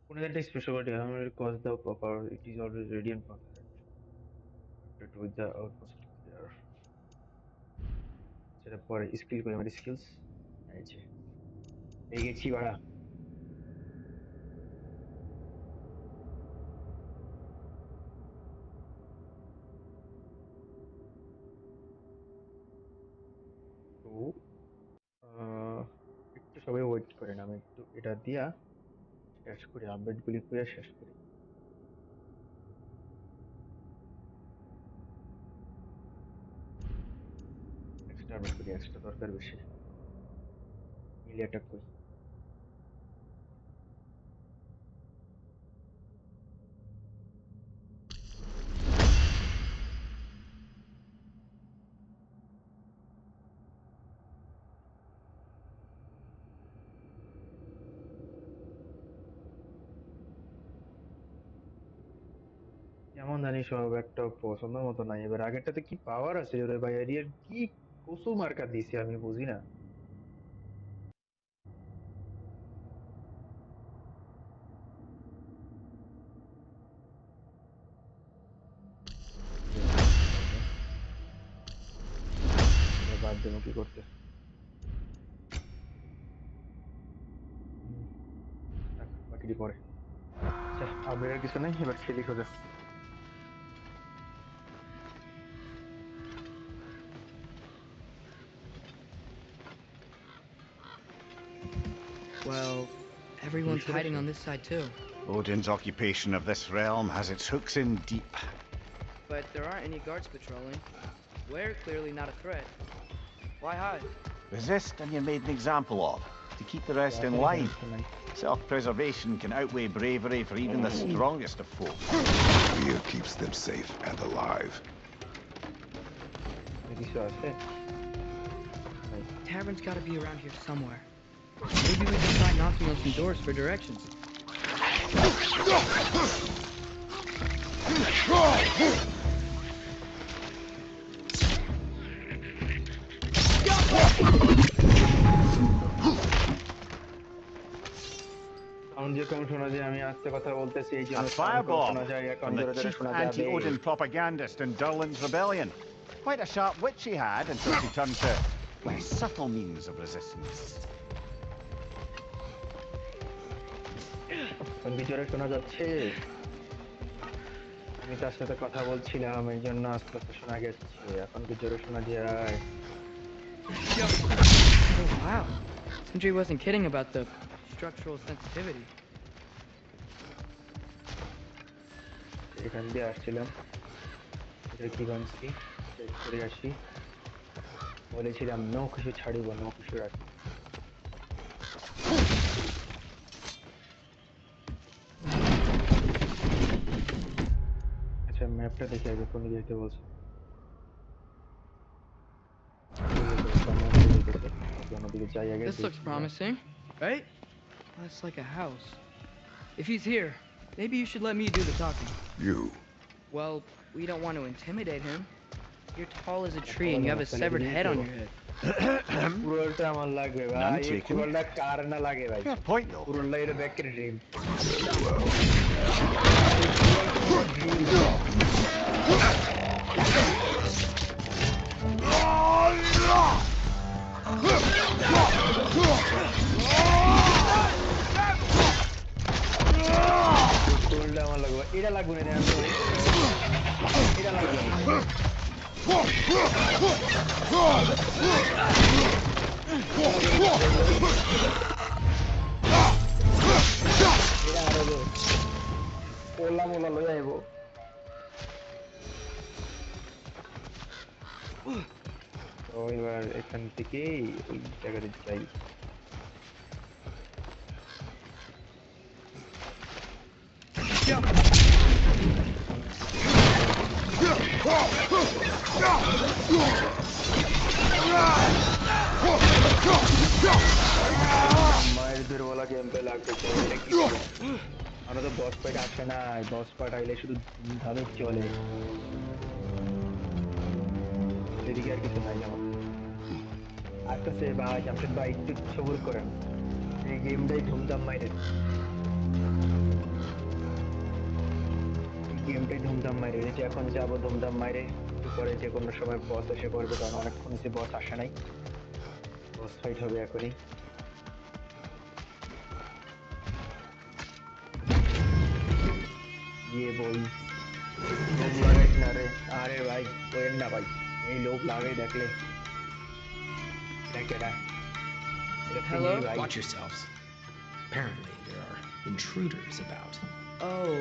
কোন একটা স্পেশালিটি আমার কজ দাও proper, it is always radiant perfect with the outpost clear. সেটা পরে স্কিল করি, আমার স্কিলস এই যে পেয়ে গেছি বাড়া। তো আহ, একটু সবাই ওয়েট করেন, আমি একটু এটা দিয়া শেষ করি, আপডেট গুলি করে শেষ করি। এক্সট্রা আপডেট করি, এক্সট্রা দরকার বেশি, মিলি অ্যাটাক করি। কেমন জানি সব একটা পছন্দ মতো নাই, এবার আগেরটাতে কি পাওয়ার আছে রে ভাই, এরিয়ার কি কসু মার্কা দিছি আমি বুঝি না। বাদ দেবো কি করতে। থাক, বাকিটি পরে। আচ্ছা আপডেটের কিছু নেই, এবার খেলি খোঁজা। Well, কি everyone's hiding শুনেছো? on this side too. Odin's occupation of this realm has its hooks in deep. But there aren't any guards patrolling. We're clearly not a threat. Why hide? Resist and you're made an example of, to to keep the rest in line. Self-preservation can outweigh bravery for even the strongest of foes. Fear keeps them safe and alive. কিছু আছে? Tavern's gotta be around here somewhere. Maybe we can try knocking on some doors for directions. Sound যেরকম শোনা যায়, আমি আস্তে কথা বলতেছি এই A জন্য সাউন্ড কম firebomb শোনা যায়, এখন from the জোরে জোরে chief শোনা যাবে। anti-Odin propagandist in Durlin's rebellion. Quite a sharp wit she had until she turned to less subtle means of resistance. এখন কি জোরে শোনা যাচ্ছে? আমি তার সাথে কথা বলছিলাম, এই জন্য আস্তে আস্তে শোনা গেছে। এখন কি জোরে শোনা যায়? Oh wow. Sindri wasn't kidding about the structural sensitivity. এখান দিয়ে আসছিলাম, এটা কি ভাঙছি, চেক করে আসি। বলেছিলাম নো কিছু ছাড়িব, নো কিছু রাখি। আচ্ছা ম্যাপটা দেখে আগে কোন দিকে যেতে বলছে। অন্যদিকে যাই আগে। This looks promising, right? That's like a house. If he's here, maybe you should let me do the talking. You. Well, we don't want to intimidate him. You're tall as a tree and you have a severed head on your head. পুরোটা আমার লাগবে None ভাই, এই taken. পুরোটা কার না লাগে ভাই? Fair point though. পুরোটা এটা ব্যাকের ড্রিম। পুরোটা আমার লাগবে, এটা লাগবে না, এটা লাগবে না। ওলা মোলা লই আইব। তো এবার এখান থেকে ওই জায়গাতে যাই। মায়ের দুর্বলা গেম প্লে লাগতেছে, এটা কি? আমরা তো বস ফাইট আসে না, বস ফাইট আইলে শুধু ধুমধামই চলে। এদিকে আর কিছু নাই আমার। আসতেছে ভাই, জামশেদ ভাই একটু সবুর করেন, এই গেমটাই ধুমধাম মাইরে, এই গেমটাই ধুমধাম মাইরে। এই যে এখন যাবো ধুমধাম মাইরে, একটু পরে যে কোনো সময় বস এসে পড়বে, কারণ অনেকক্ষণ হচ্ছে বস আসে নাই। বস ফাইট হবে এখনই। ये বই লোভ লাগাইস না রে, আরে ভাই কোয়েন না ভাই, এই লোভ লাগাই দেখলে এটা কেডা, এটা Hello? চিনি ভাই। Watch yourselves. Apparently, there are intruders about. Oh,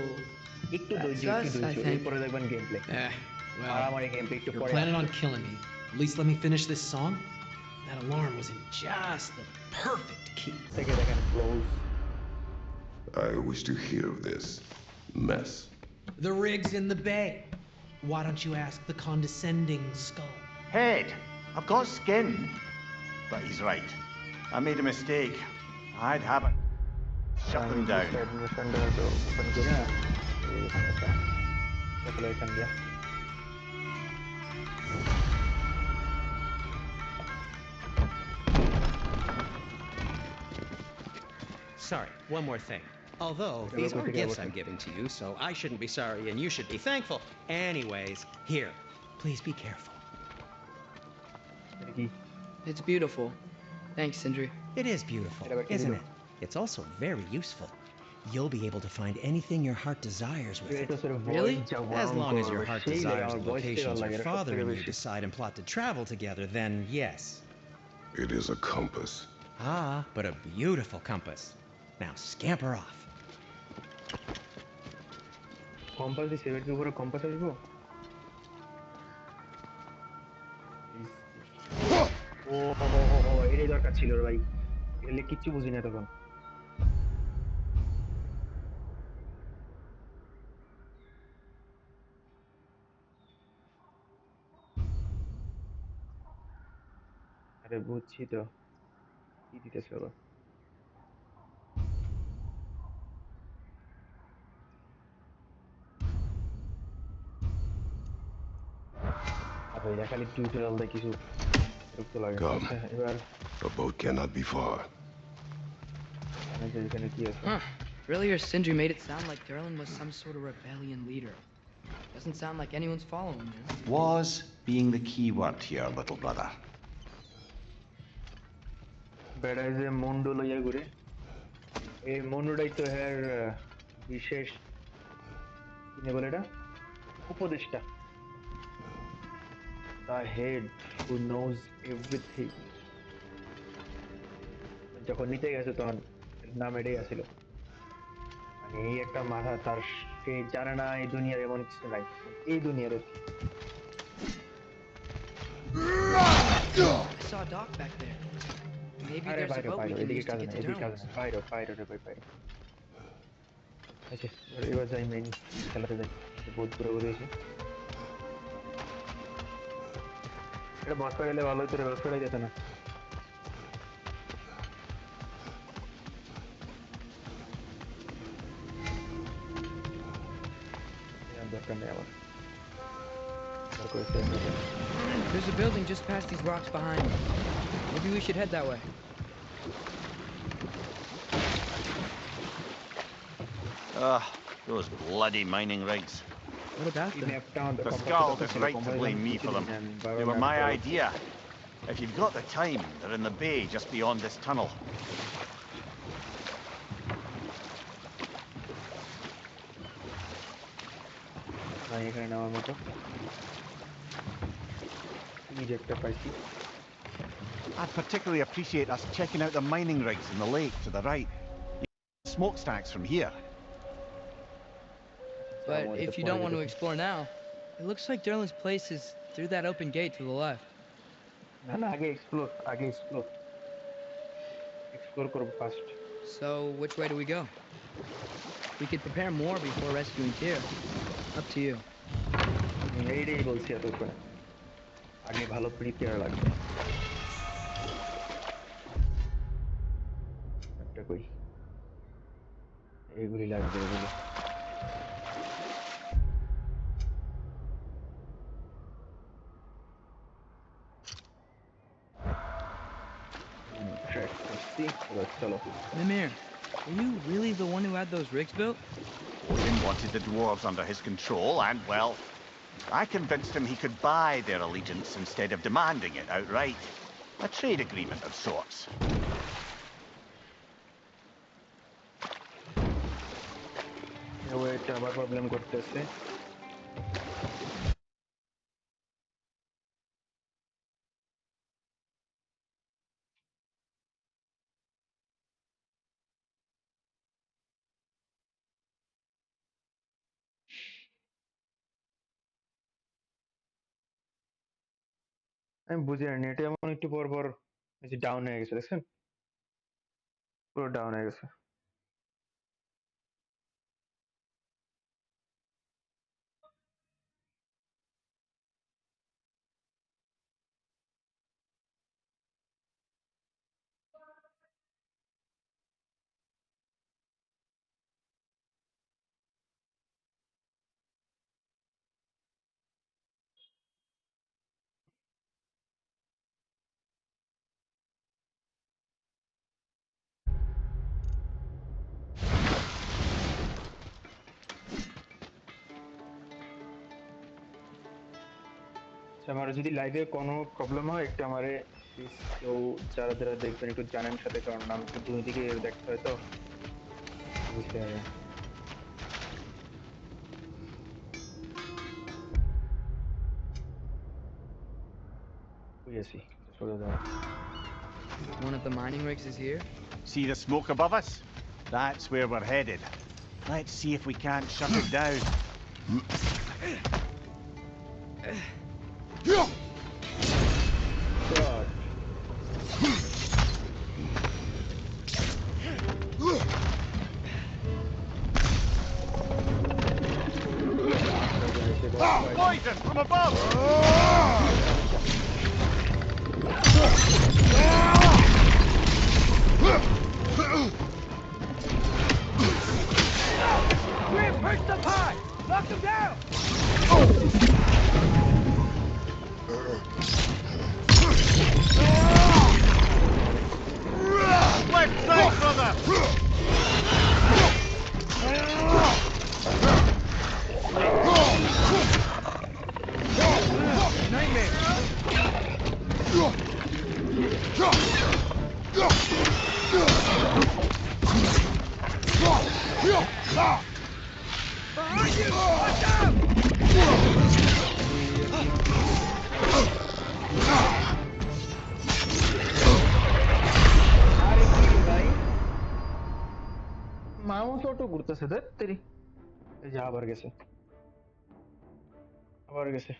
একটু that's ধৈর্য, একটু us, I ধৈর্য, think. এরপরে দেখবেন গেম প্লে। Well, মারামারি গেম প্লে একটু you're পরে planning on আসবে। killing me. At least let me finish this song. That alarm was in just the perfect key. থেকে দেখেন close. I wish to hear of this mess. The rig's in the bay. Why don't you ask the condescending skull? Head. I've got skin. But he's right. I made a mistake. I'd have it. Shut them down. অ্যাডমিশনটা তো open করি না, চলো এখান দিয়া। Sorry, one more thing. Although these are gifts I'm giving to you, so I shouldn't be sorry and you should be thankful. Anyways, here. Please be careful. এটা কি? it's beautiful. Thanks, Sindri. It is beautiful, Era perché isn't vedo- it? It's also very useful. You'll be able to find anything your heart desires with it. ক্রেটোসের Really? Voice যা As long as your ভয়ঙ্কর, heart সেই লাগে desires আমার the voice থেকে locations লাগে, your এটা father সবথেকে and you বেশি। decide and plot to travel together, then yes. It is a compass. Ah, but a beautiful compass. Now scamper off. Compass দিয়ে সেভের উপরে কম্পাস আসবো। ও হো হো হো, এটাই দরকার ছিল রে ভাই, এগুলি কিচ্ছু বুঝি না তখন। আরে বুঝছি তো, কি দিতেছে ওরা। আরে এটা খালি টিউটোরিয়াল দেয় কিছু বিরক্ত লাগে। Come. আচ্ছা এবার The boat cannot be far. জানা যায় এখানে কি আছে। Huh. Earlier, Sindri made it sound like Durlin was some sort of rebellion leader. Doesn't sound like anyone's following him. Was being the key word here, little brother. বেড়ায় যে মুন্ডু লইয়া ঘুরে, এই মুন্ডুটাই তো হ্যার বিশেষ কিনে বলে এটা উপদেষ্টা, the head who knows everything. যখন নিতে গেছে তখন নাম এটাই আসিল, মানে এই একটা মাথা তার, সে জানে না এই দুনিয়ার এমন কিছু নাই, এই দুনিয়ার আর কি। I saw a dock back there. Maybe আরে there's a বাইরে boat we বাইরে, can এদিকে use to কাজ get নাই, to এদিকে কাজ Durlin's. নাই, বাইরে বাইরে রে ভাই বাইরে। আচ্ছা এবার যাই মেইন খেলাতে যাই, বহুত ঘুরে এসে। এটা বস ফাইলে ভালো হইতো রে, বস ফাইলে যেত না। দরকার নেই আমার, দরকার হচ্ছে There's a building just past these rocks behind me. Maybe we should head that way. Ah, those bloody mining rigs. What about এই them? ম্যাপটা আমাদের The কম্পাসে Skald তখন is ছিল, right to কম্পাসে blame আমি me কিছু for them. দিই না, আমি They বারবার were ম্যাপ my করার। idea. If you've got the time, they're in the bay just beyond this tunnel. না এখানে নেওয়ার মতো কি যে একটা পাইছি। I'd particularly appreciate us checking out the mining rigs in the lake to the right. Smokestacks from here. But if you don't want to explore now, it looks like Durlin's place is through that open gate to the left. না না, আগে explore, আগে explore, explore করব first. So, which way do we go? We could prepare more before rescuing Tyr. Up to you. এইটাই বলছি এতক্ষণে, আগে ভালো প্রিপেয়ার লাগবে। একটা কই, এগুলি লাগবে এগুলি। ট্র্যাক করছি, এবার চলো। Mimir, were you really the one who had those rigs built? Odin wanted the dwarves under his control, and, well, I convinced him he could buy their allegiance instead of demanding it outright. A trade agreement of sorts. Wait, আবার problem করতেছে। আমি বুঝি না, নেটে এমন একটু পর পর ডাউন হয়ে গেছে, দেখছেন পুরো ডাউন হয়ে গেছে। আমার যদি লাইভে কোনো প্রবলেম হয় একটু আমারে প্লিজ, কেউ যারা যারা দেখবেন একটু জানেন সাথে, কারণ আমাকে দুই দিকে দেখতে হয় তো, বুঝতে হবে। বুঝেছি, সোজা যাও। One of the mining rigs is here. See the smoke above us? That's where we're headed. Let's see if we can't shut it down. God. Poison from above! Reinforce the pod! Knock him down! Left side, brother! Behind you! Watch out! আরে কি রে ভাই, mouse auto ঘুরতেছে ধর তেরি। এই যে আবার গেছে, আবার গেছে।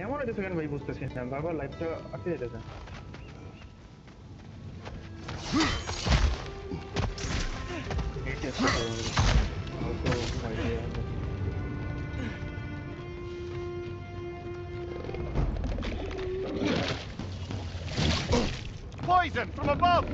এমন হইতেছে কেন ভাই বুঝতেছি না, বারবার লাইফটা আটকে যেতেছে। নেট টেস্ট করতে হবে, হয়তো ঘুমাই দিয়ে হবে। Poison from above!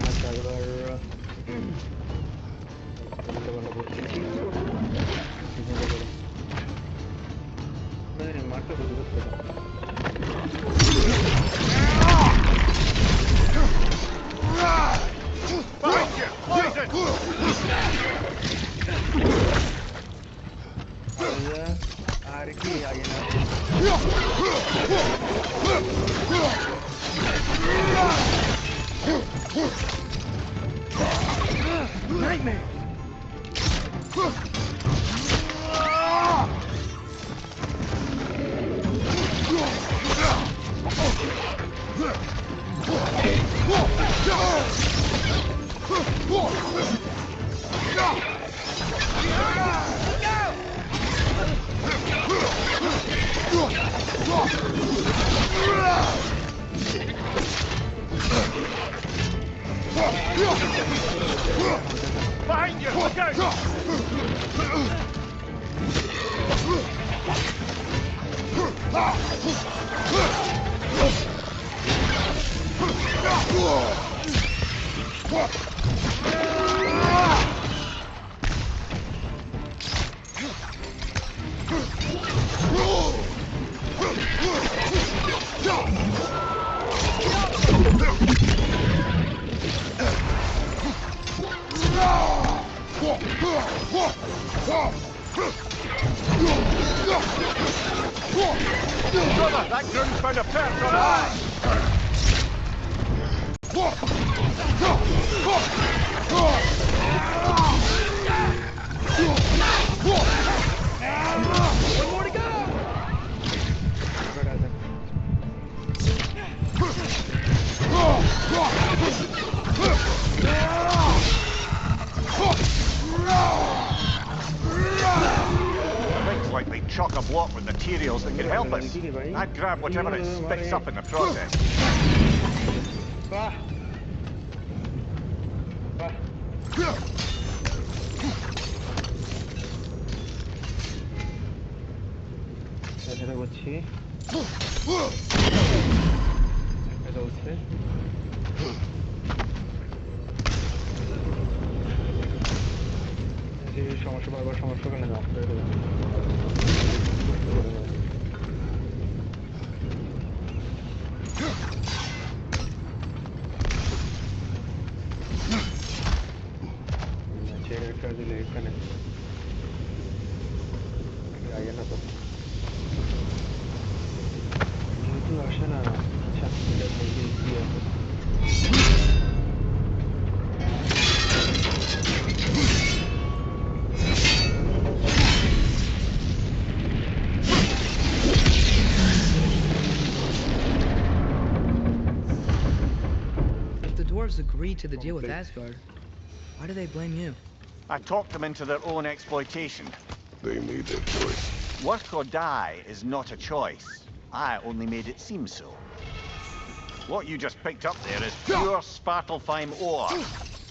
আচ্ছা এবার উল্টাপাল্টা করছি। চিন্তা করো। মারতে বুঝে করতে পারো। Behind you! Poison! আর কি আগে না Nightmare! Behind you! Look out! Brother, that groom's found a perch on high! One more to go! Things like they chuck a block with materials that can help us. I'd grab whatever it spits up in the process. বাহ বাহ সেটা করছি এটা হচ্ছে সমস্যা বারবার সমস্যা কেন না না আচ্ছা এটা মেবি কি আছে If the dwarves agreed to the deal with Complete. Asgard, why do they blame you? I talked them into their own exploitation. They made their choice. Work or die is not a choice. I only made it seem so. What you just picked up there is pure Svartalfheim ore.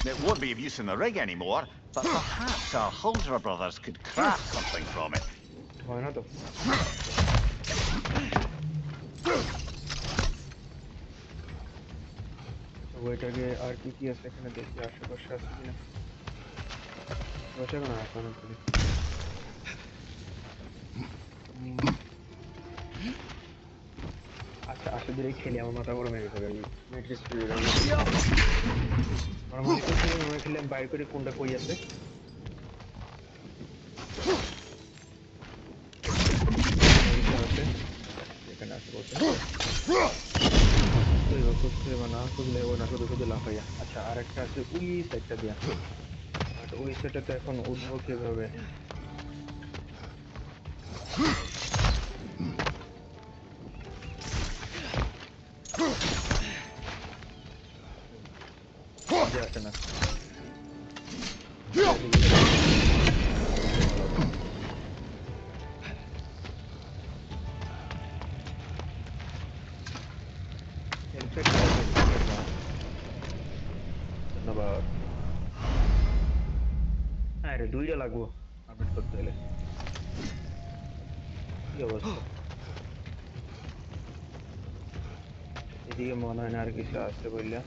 It won't be of use in the rig anymore, but perhaps our Huldra brothers could craft something from it. হয় না তো আচ্ছা ওইটাকে আর কি কি আছে এখানে দেখি আশেপাশে আছে কিনা আশেপাশে এখন আছে অনেকগুলি আচ্ছা আশা দিলেই খেলি আমার মাথা গরম হয়ে গেছে মেট্রিক্স আমার মনে করছি মনে খেলে বাইর করে কোনটা কই আছে আছে এখানে আছে বলছে ওইভাবে খুঁজতে হবে না খুঁজলে ও না শুধু শুধু লাফাইয়া আচ্ছা আর একটা আছে ওই সাইডটা দিয়া বাট ওই সাইডটা তো এখন উঠবো কিভাবে যে আসে না ধন্যবাদ হ্যাঁ রে দুইটা লাগবো আপডেট করতে হলে কি অবস্থা এদিকে মনে হয় না আর কিছু আছে বললা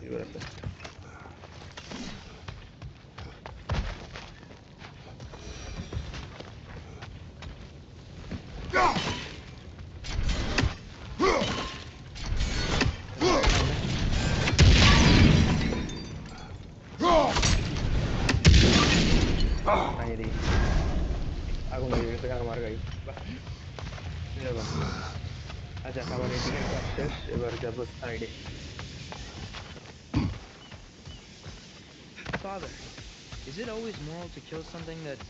এবার আছে নাই এদিকে আগুন লেগে গেছে আমার গাড়ি বাহ এরকম আচ্ছা আমার এদিকে কাজ শেষ এবার যাবো সাইডে Father, is it always moral to kill something that's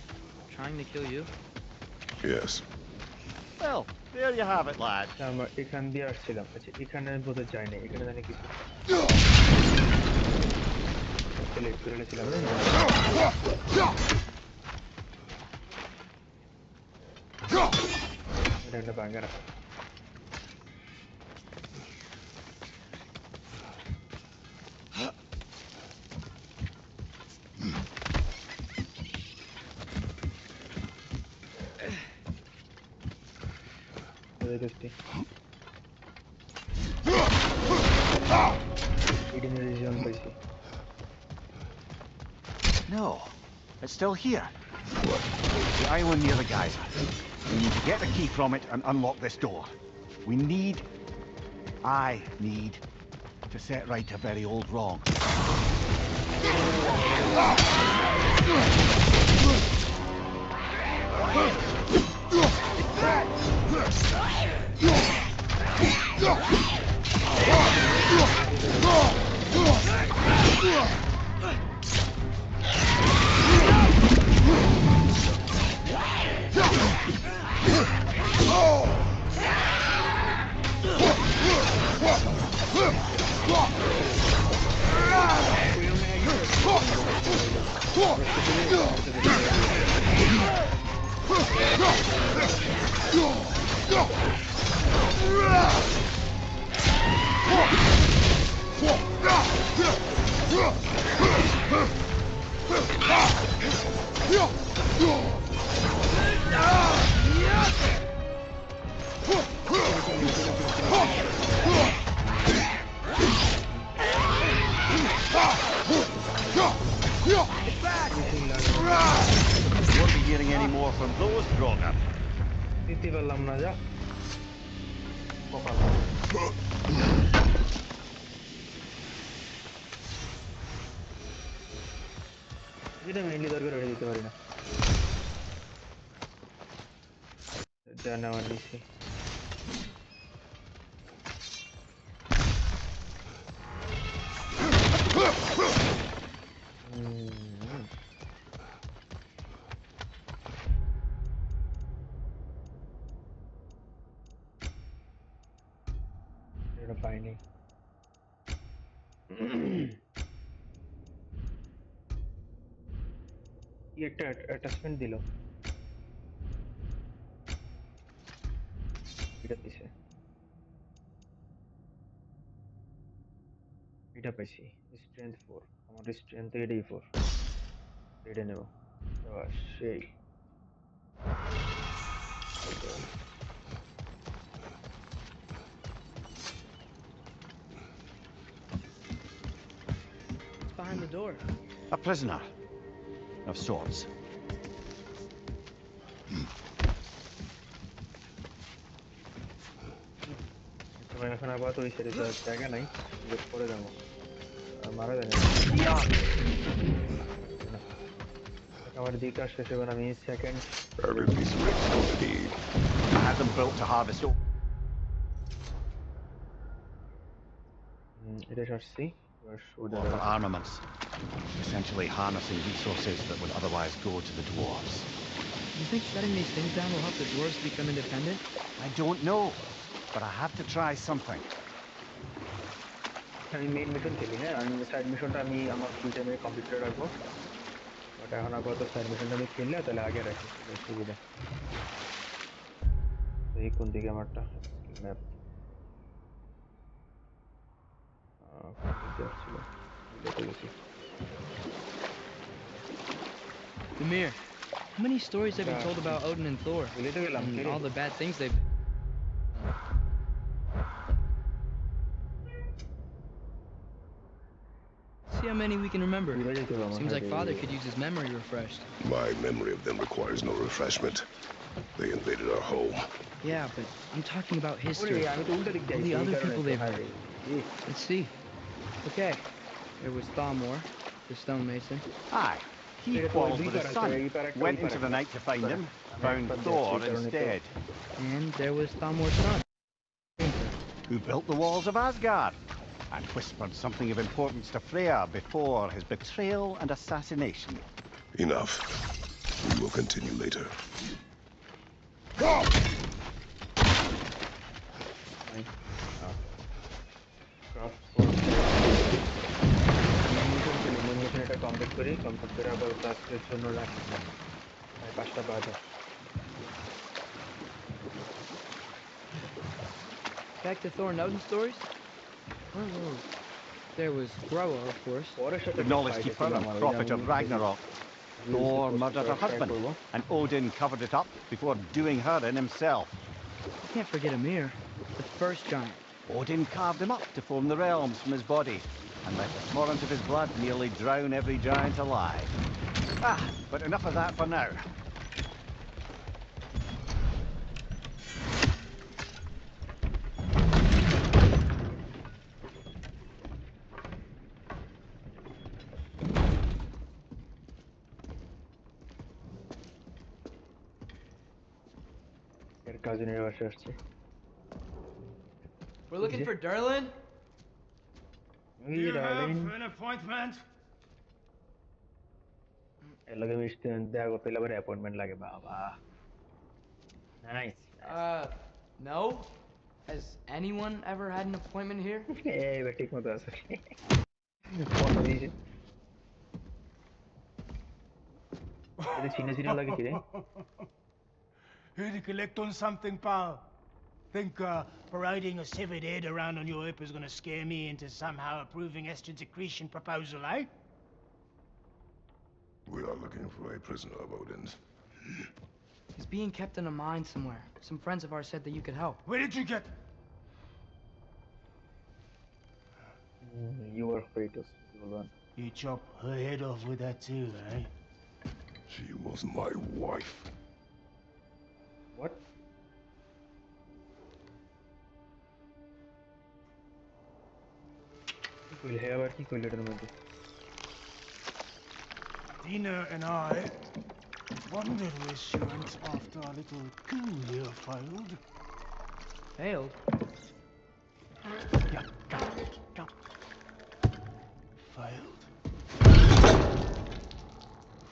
trying to kill you? Yes. Well, there you have it, lad. আচ্ছা আমরা এখান দিয়ে আসছিলাম আচ্ছা এখানে বোধহয় যায়নি এখানে জানি কিছু লেট করে এনেছিলাম এটা একটা বাঙ্গারা দেখছি Hidden region পাইছি No, it's still here. The island near the geyser. We need to get the key from it and unlock this door. I need to set right a very old wrong. Won't be hearing any more from those Draugr. দিতে পারলাম না যা কপাল যেটা mainly দরকার ওটা দিতে পারি না যা নেওয়ার নিছি। এটা পাইনি। কি একটা অ্যাটাচমেন্ট দিল, এটা দিছে, এটা পাইছি স্ট্রেংথ 4, আমার স্ট্রেংথ 84, এটা নেব। সেই Behind the door. A prisoner of sorts. তোমার এখন আবার ওই সাইডে যাওয়ার জায়গা নাই, জিজ্ঞেস করে যাবো। মারা যায় না, আমার দিকে শেষ হবে না, আমি second Every piece of it's going to need. I had them built to harvest oak. এটা সারছি, এবার সোজা For armaments, essentially harnessing resources that would otherwise go to the dwarves. You think shutting these things down will help the dwarves become independent? I don't know, but I have to try something. আমি main mission খেলি, হ্যাঁ আমি side মিশনটা আমি আমার free টাইমে complete করে রাখবো, বাট এখন আপাতত সাইড মিশনটা আমি খেললে তাহলে আগে রাখি, তাহলে সুবিধা। দেখি কোন দিকে আমারটা ম্যাপ ছিল, দেখে গেছি। Demir, how many stories have you told about Odin and Thor? ভুলে তো গেলাম And কে রে? all the bad things they've... See how many we can remember. ঘুরে যেতে হবে আমার Seems like সাথে। Father could use his memory refreshed. My memory of them requires no refreshment. They invaded our home. Yeah, but I'm talking about ওরে history. আমি তো উল্টা দিক All যাইছি, the এই other কারণে people তো they've hi. met. Let's see. Okay, there was Thamor, the stonemason. Aye, he এটা তো quarreled দুই with পার his আছে, son, এই পার একটা, went এই পার into the একটা। night to find him, আমি found একবার যাচ্ছি, Thor এই কারণে তো। instead. And there was Thamor's son. Who built the walls of Asgard and whispered something of importance to Freya before his betrayal and assassination. Enough. We will continue later. Mission এটা complete করি, complete করে আবার আজকের জন্য রাখি, প্রায় 5টা বাজে। Back to Thor and Odin stories? There was Groa, of course. পরের সাথে The একটা knowledge fight keeper ছিল and আমার, ওই যে prophet আমি of Ragnarok. Thor murdered her husband, and Odin covered it up before doing her in himself. You can't forget Ymir, the first giant. Odin carved him up to form the realms from his body, and let the torrent of his blood nearly drown every giant alive. Ah, but enough of that for now. এর কাজিনের বাসে আসছে। We're looking for Derlin? You have an appointment? এর লগে মিশতে দেখা করতে হলে আবার অ্যাপয়েন্টমেন্ট লাগে, বাবা। Nice. No. Has anyone ever had an appointment here? এবার ঠিক মতো আছে, কথা দিয়েছে। এটা চিনে চিনে লাগে কি রে? Here to collect on something, pal. Think parading a severed head around on your hip is gonna scare me into somehow approving Estrid's accretion proposal, eh? We are looking for a prisoner of Odin's. He's being kept in a mine somewhere. Some friends of ours said that you could help. Where did you get... You are Kratos, you one. You chop her head off with that too, eh? She was my wife. What? কি কইলে আবার, কি কইলে এটার মধ্যে? Dina and I Wondered which you went after our little coup here failed. Failed? Yeah, come. Failed.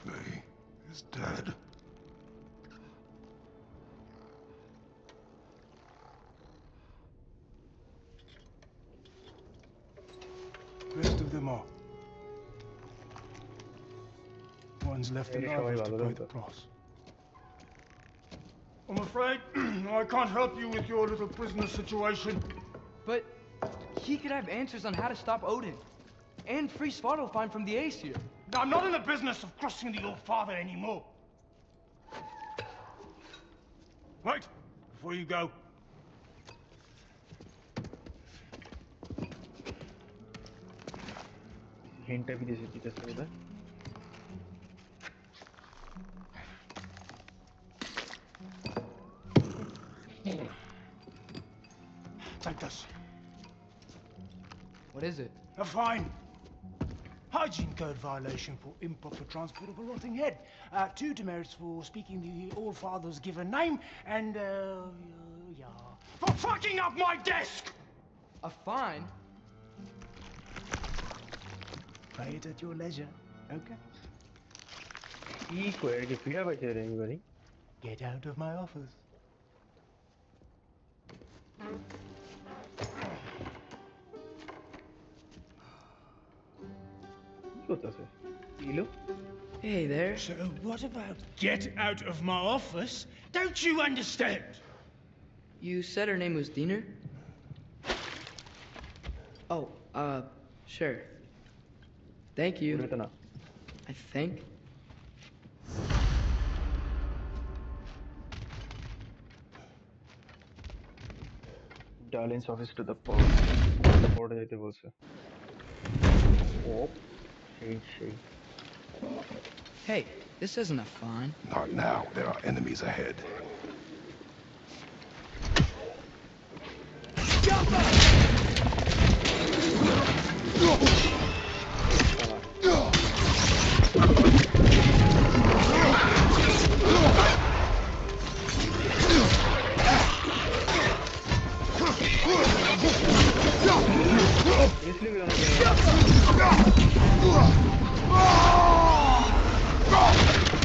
Faye is dead. Rest of them are. One's left Very alive shabby to balo pay dento. the price. I'm afraid I can't help you with your little prisoner situation. But he could have answers on how to stop Odin. And free Svartalfheim from the Aesir. I'm not in the business of crossing the old father anymore. Right, before you go. Hint भी दे सकती है इसमें उधर. Take this. What is it? A fine. Hygiene code violation for improper transport of a rotting head. 2 demerits for speaking the All-Father's given name, and, yeah. For fucking up my desk! A fine? Pay it at your leisure, okay? Equal कि पीड़ा बचे रहेंगी बनी. Get out of my office. क्या होता है? लो. Hey there. So what about get out of my office? Don't you understand? You said her name was Diener? Oh, sure. Thank you. पूरे तना. I think. Darlene's office to the port. The port जाते बोल से. Oh, shit. Hey, this isn't a fine. Not now. There are enemies ahead. इसलिए भी होना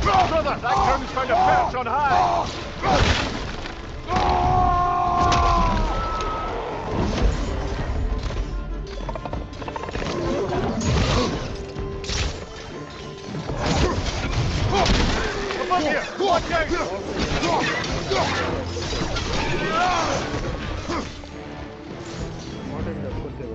Brother, that cone's found a perch on high! Above here! Watch out! What is that? करते हो?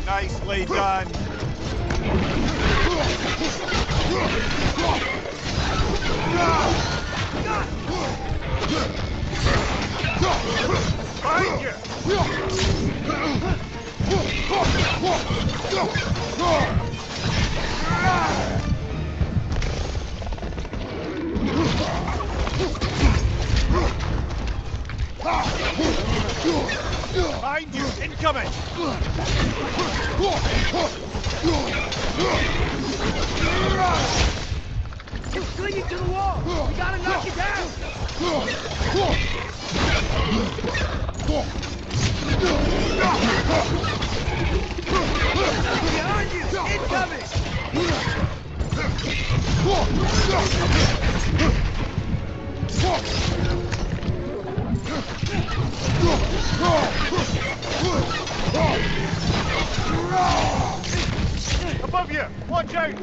Nicely done! Behind you! Behind you! Incoming! It's clinging to the wall! We gotta knock it down! Behind you! Incoming! Above you! Watch out!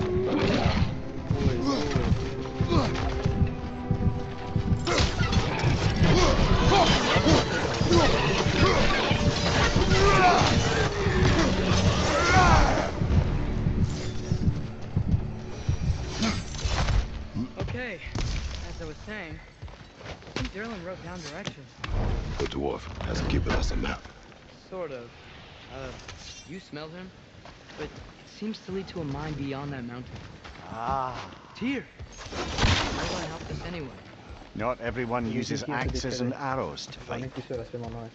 Okay, as I was saying, I think Derlin wrote down directions. The dwarf has given us a map. Sort of. You smell him? But it seems to lead to a mine beyond that mountain. Ah. Tyr! Why would I help us anyway? Not everyone uses axes and arrows to অনেক fight. কিছু আছে মনে হয়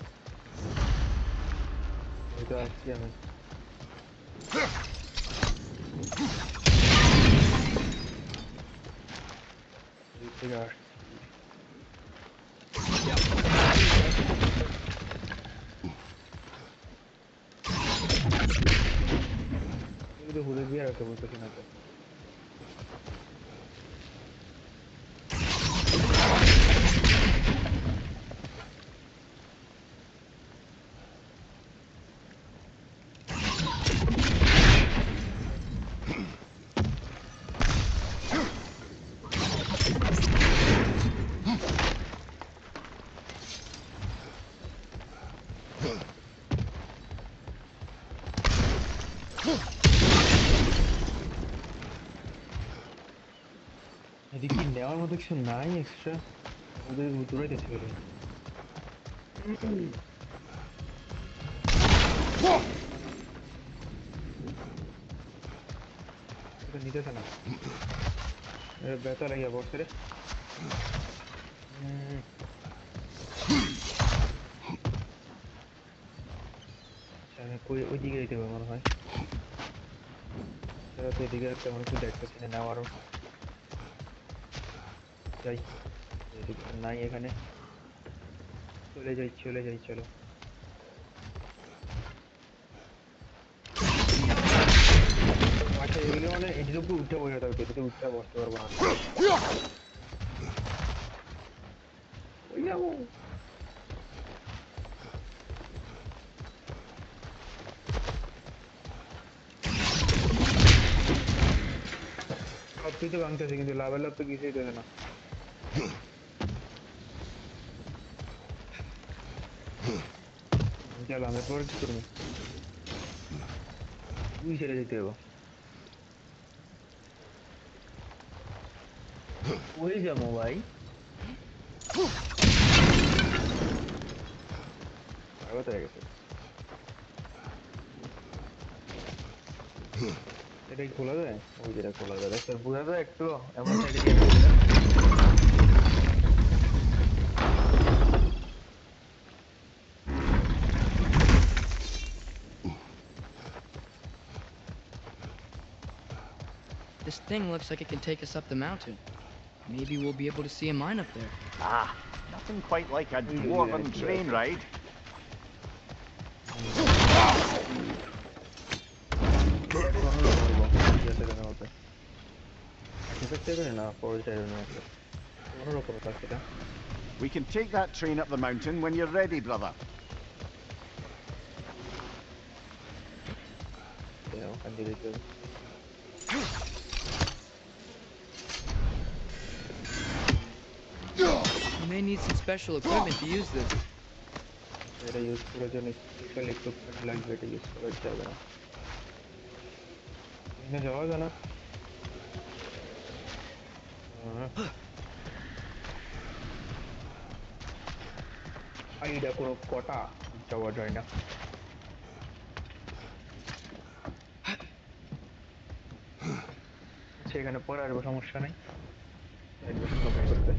এই তো আসছি আমি এই থেকে আসছি কিন্তু হুদে দিয়ে রাখতে বলতেছি না তো এদিকে কি নেওয়ার মতো কিছু নাই এক্সট্রা ওদের দৌড়াইতেছে বলে এটা নিতেছে না ব্যথা লাগিয়া পড়ছে রে আচ্ছা আমি ওই দিকে যেতে হবে মনে হয় এছাড়া তো এদিকে তেমন কিছু দেখতেছি না নেওয়ারও যাই যেহেতু কিছু নাই এখানে চলে যাই চলো আচ্ছা এগুলো মানে এটির উপরে উঠে বসে থাকবে এটিতে উঠে বসতে পারবো না ওই যাবো সবকিছু ভাঙতেছে কিন্তু লাভের লাভ তো কিছুই দেবে না গেলাম এরপর কি করবো তুই ছেড়ে যেতে হবে ওই যাবো ভাই আরো তো হয়ে গেছে এটাই খোলা যায় ওই যেটা খোলা যায় দেখছেন বোঝা যায় একটু এমন সাইডে দিয়ে This thing looks like it can take us up the mountain. Maybe we'll be able to see a mine up there. Ah, nothing quite like a dwarven train ride. We can take that train up the mountain when you're ready, brother. We may need some special equipment to use this. এটা use করার জন্য special equipment লাগবে এটা use করা যাবে না এখানে যাওয়া যায় না আইডা কোনো কটা যাওয়া যায় না আচ্ছা এখানে পরে আসবো সমস্যা নাই অ্যাডমিশন কমপ্লিট করতে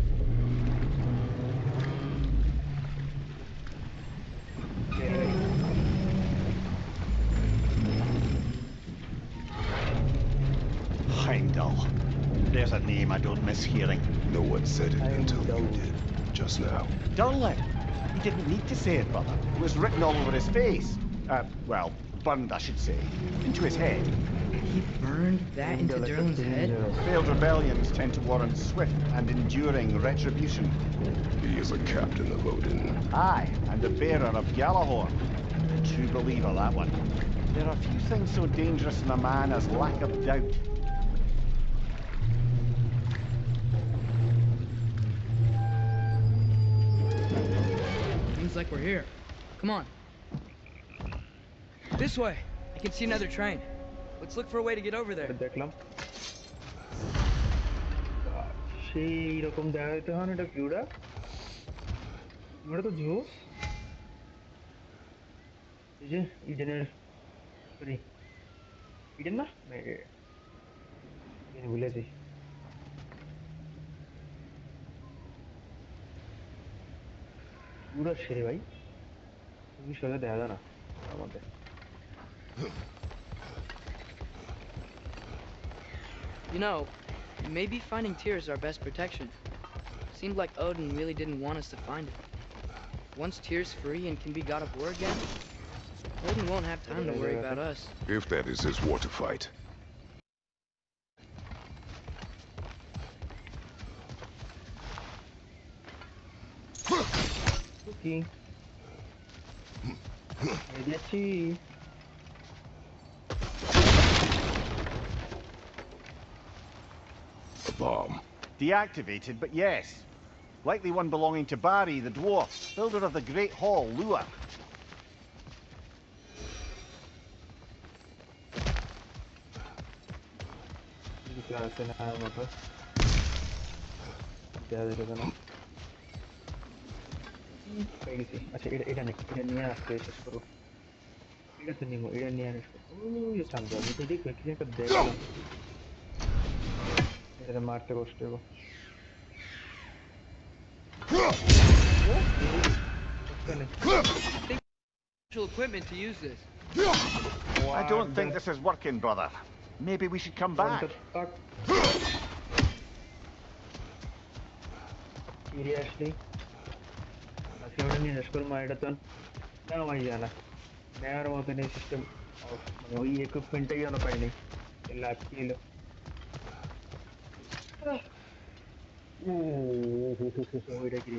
Heimdall. There's a name I don't miss hearing. No one said it until you did, just now. Dunlop. He didn't need to say it, brother. It was written all over his face. Well, burned, I should say. Into his head. He burned that into Derlin's head? Failed rebellions tend to warrant swift and enduring retribution. He is a captain of Odin. Aye, and the bearer of Gjallarhorn. A true believer, that one. There are few things so dangerous in a man as lack of doubt. Seems like we're here. Come on. This way. I can see another train. Let's look for a way to get over there. দেখলাম সেই রকম দেখা যেতে হয় না এটা ভিউটা। 俺とジョー এই যে ইডেনের, সরি ইডেন না, ভুলে যাই। পুরো সেরে ভাই, তুমি সোজা দেখা যায় না আমাদের। You know, maybe finding Tyr is our best protection. Seemed like Odin really didn't want us to find it. Once Tyr's free and can be God of War again, Odin won't have time to worry about us. If that is his war to fight. Okay. Mediachi. A bomb. Deactivated, but yes. Likely one belonging to Barry, the dwarf, builder of the Great Hall, Lua. আচ্ছা এটা নে, এটা নিয়ে আসতে শেষ করো। এটা তো নিবো, এটা নিয়ে শেষ করো। ওই সামনে আমি তো দেখো কি একটা দেখলাম, এটা মারতে কষ্ট হবে। Special equipment to use this. I don't think this is working, brother. Maybe we should come back. Seriously? আজকে ওটা নিয়ে শেষ করবো, এটা তো নেওয়াই যায় না। নেওয়ার মতন এই সিস্টেম, মানে ওই ইকুইপমেন্টটাই যেন পাইনি। লাভ কি হলো? ওইটা কি?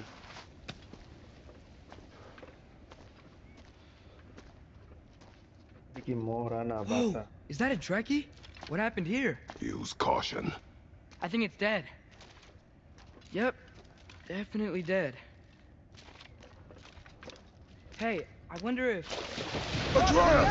দেখি মরা না Whoa! বাসা। Is that a Trekkie? What happened here? Use caution. I think it's dead. Yep, definitely dead. Hey, I wonder if... Atreus!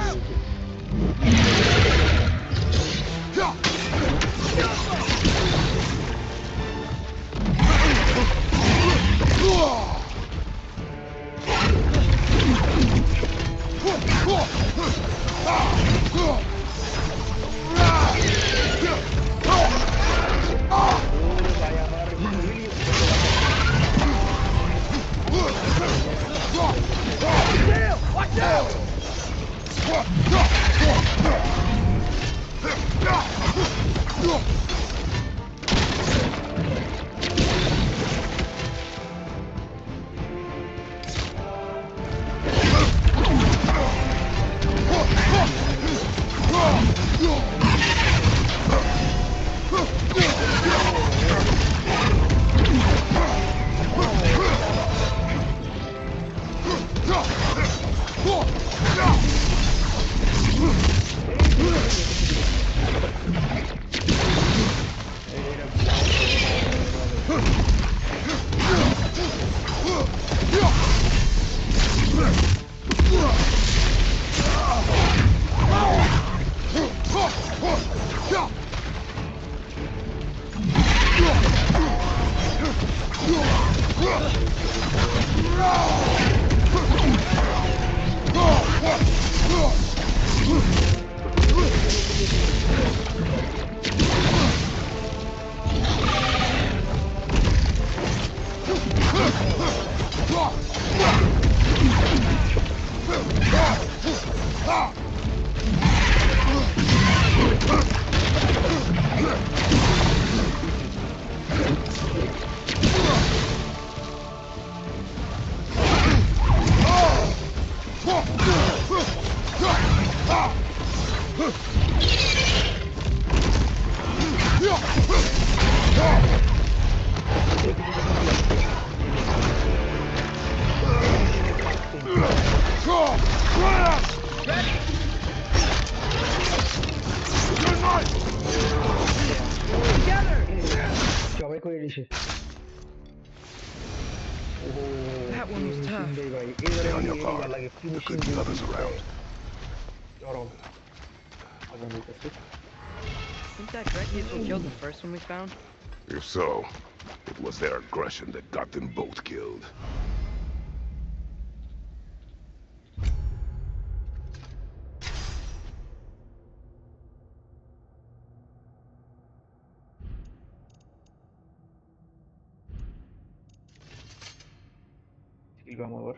সবাই করে দিছে। That one was tough. ভাই Stay on your এবারে guard. লাগে There finishing could be others around. চরম মজা নিতেছে। Think that Trekkie is what killed the first one we found? If so, it was their aggression that got them both killed. কিলবাম আবার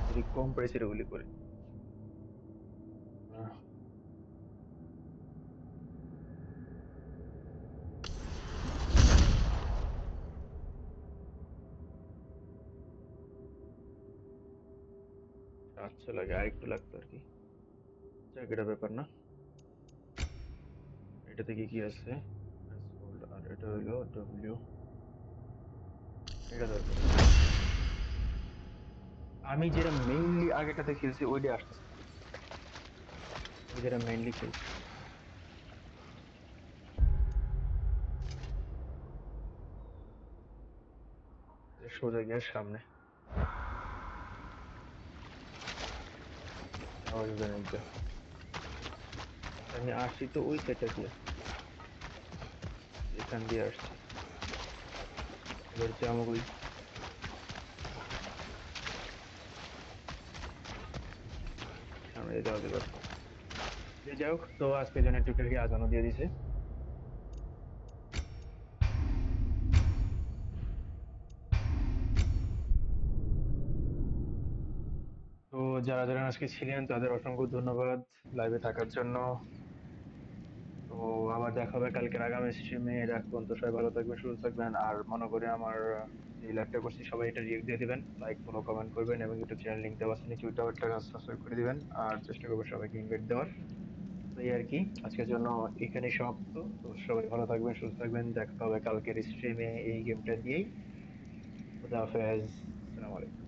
যদি কম প্রাইসের ওগুলি করে আচ্ছা লাগে আর একটু লাগতো আর কি যাক এটা ব্যাপার না এটাতে কি কি আছে আর এটা হইলো ডব্লিউ এটা দরকার আমি যেটা মেইনলি আগেটাতে খেলছি ওইটা আসতেছে না আমি যেটা মেইনলি খেলছি সোজা গিয়ে সামনে আওয়াজ জানি আমি আসছি তো ওই সাইডটা দিয়ে এখান দিয়ে আসছি এবার যাবো ওই সামনে দিয়ে যাওয়া যেতে পারতো যে যাই হোক তো আজকের জন্য টিউটোরিয়ালকে আজানও দিয়ে দিছে তো যারা যারা আজকে ছিলেন তাদের অসংখ্য ধন্যবাদ লাইভে থাকার জন্য তো আবার দেখা হবে কালকের আগামী স্ট্রিমে রাখুন তো সবাই ভালো থাকবেন সুস্থ থাকবেন আর মনে করে আমার যে লাইভটা করছি সবাই এটা রিয়েক্ট দিয়ে দিবেন লাইক ফলো কমেন্ট করবেন এবং ইউটিউব চ্যানেল লিংক দেওয়া আছে নিচে ওইটাও একটা সাবস্ক্রাইব করে দিবেন আর চেষ্টা করবেন সবাইকে ইনভাইট দেওয়ার তো এই আর কি আজকের জন্য এখানেই সমাপ্ত তো সবাই ভালো থাকবেন সুস্থ থাকবেন দেখা হবে কালকের স্ট্রিমে এই গেমটা দিয়েই খুদা হাফেজ আসসালামু আলাইকুম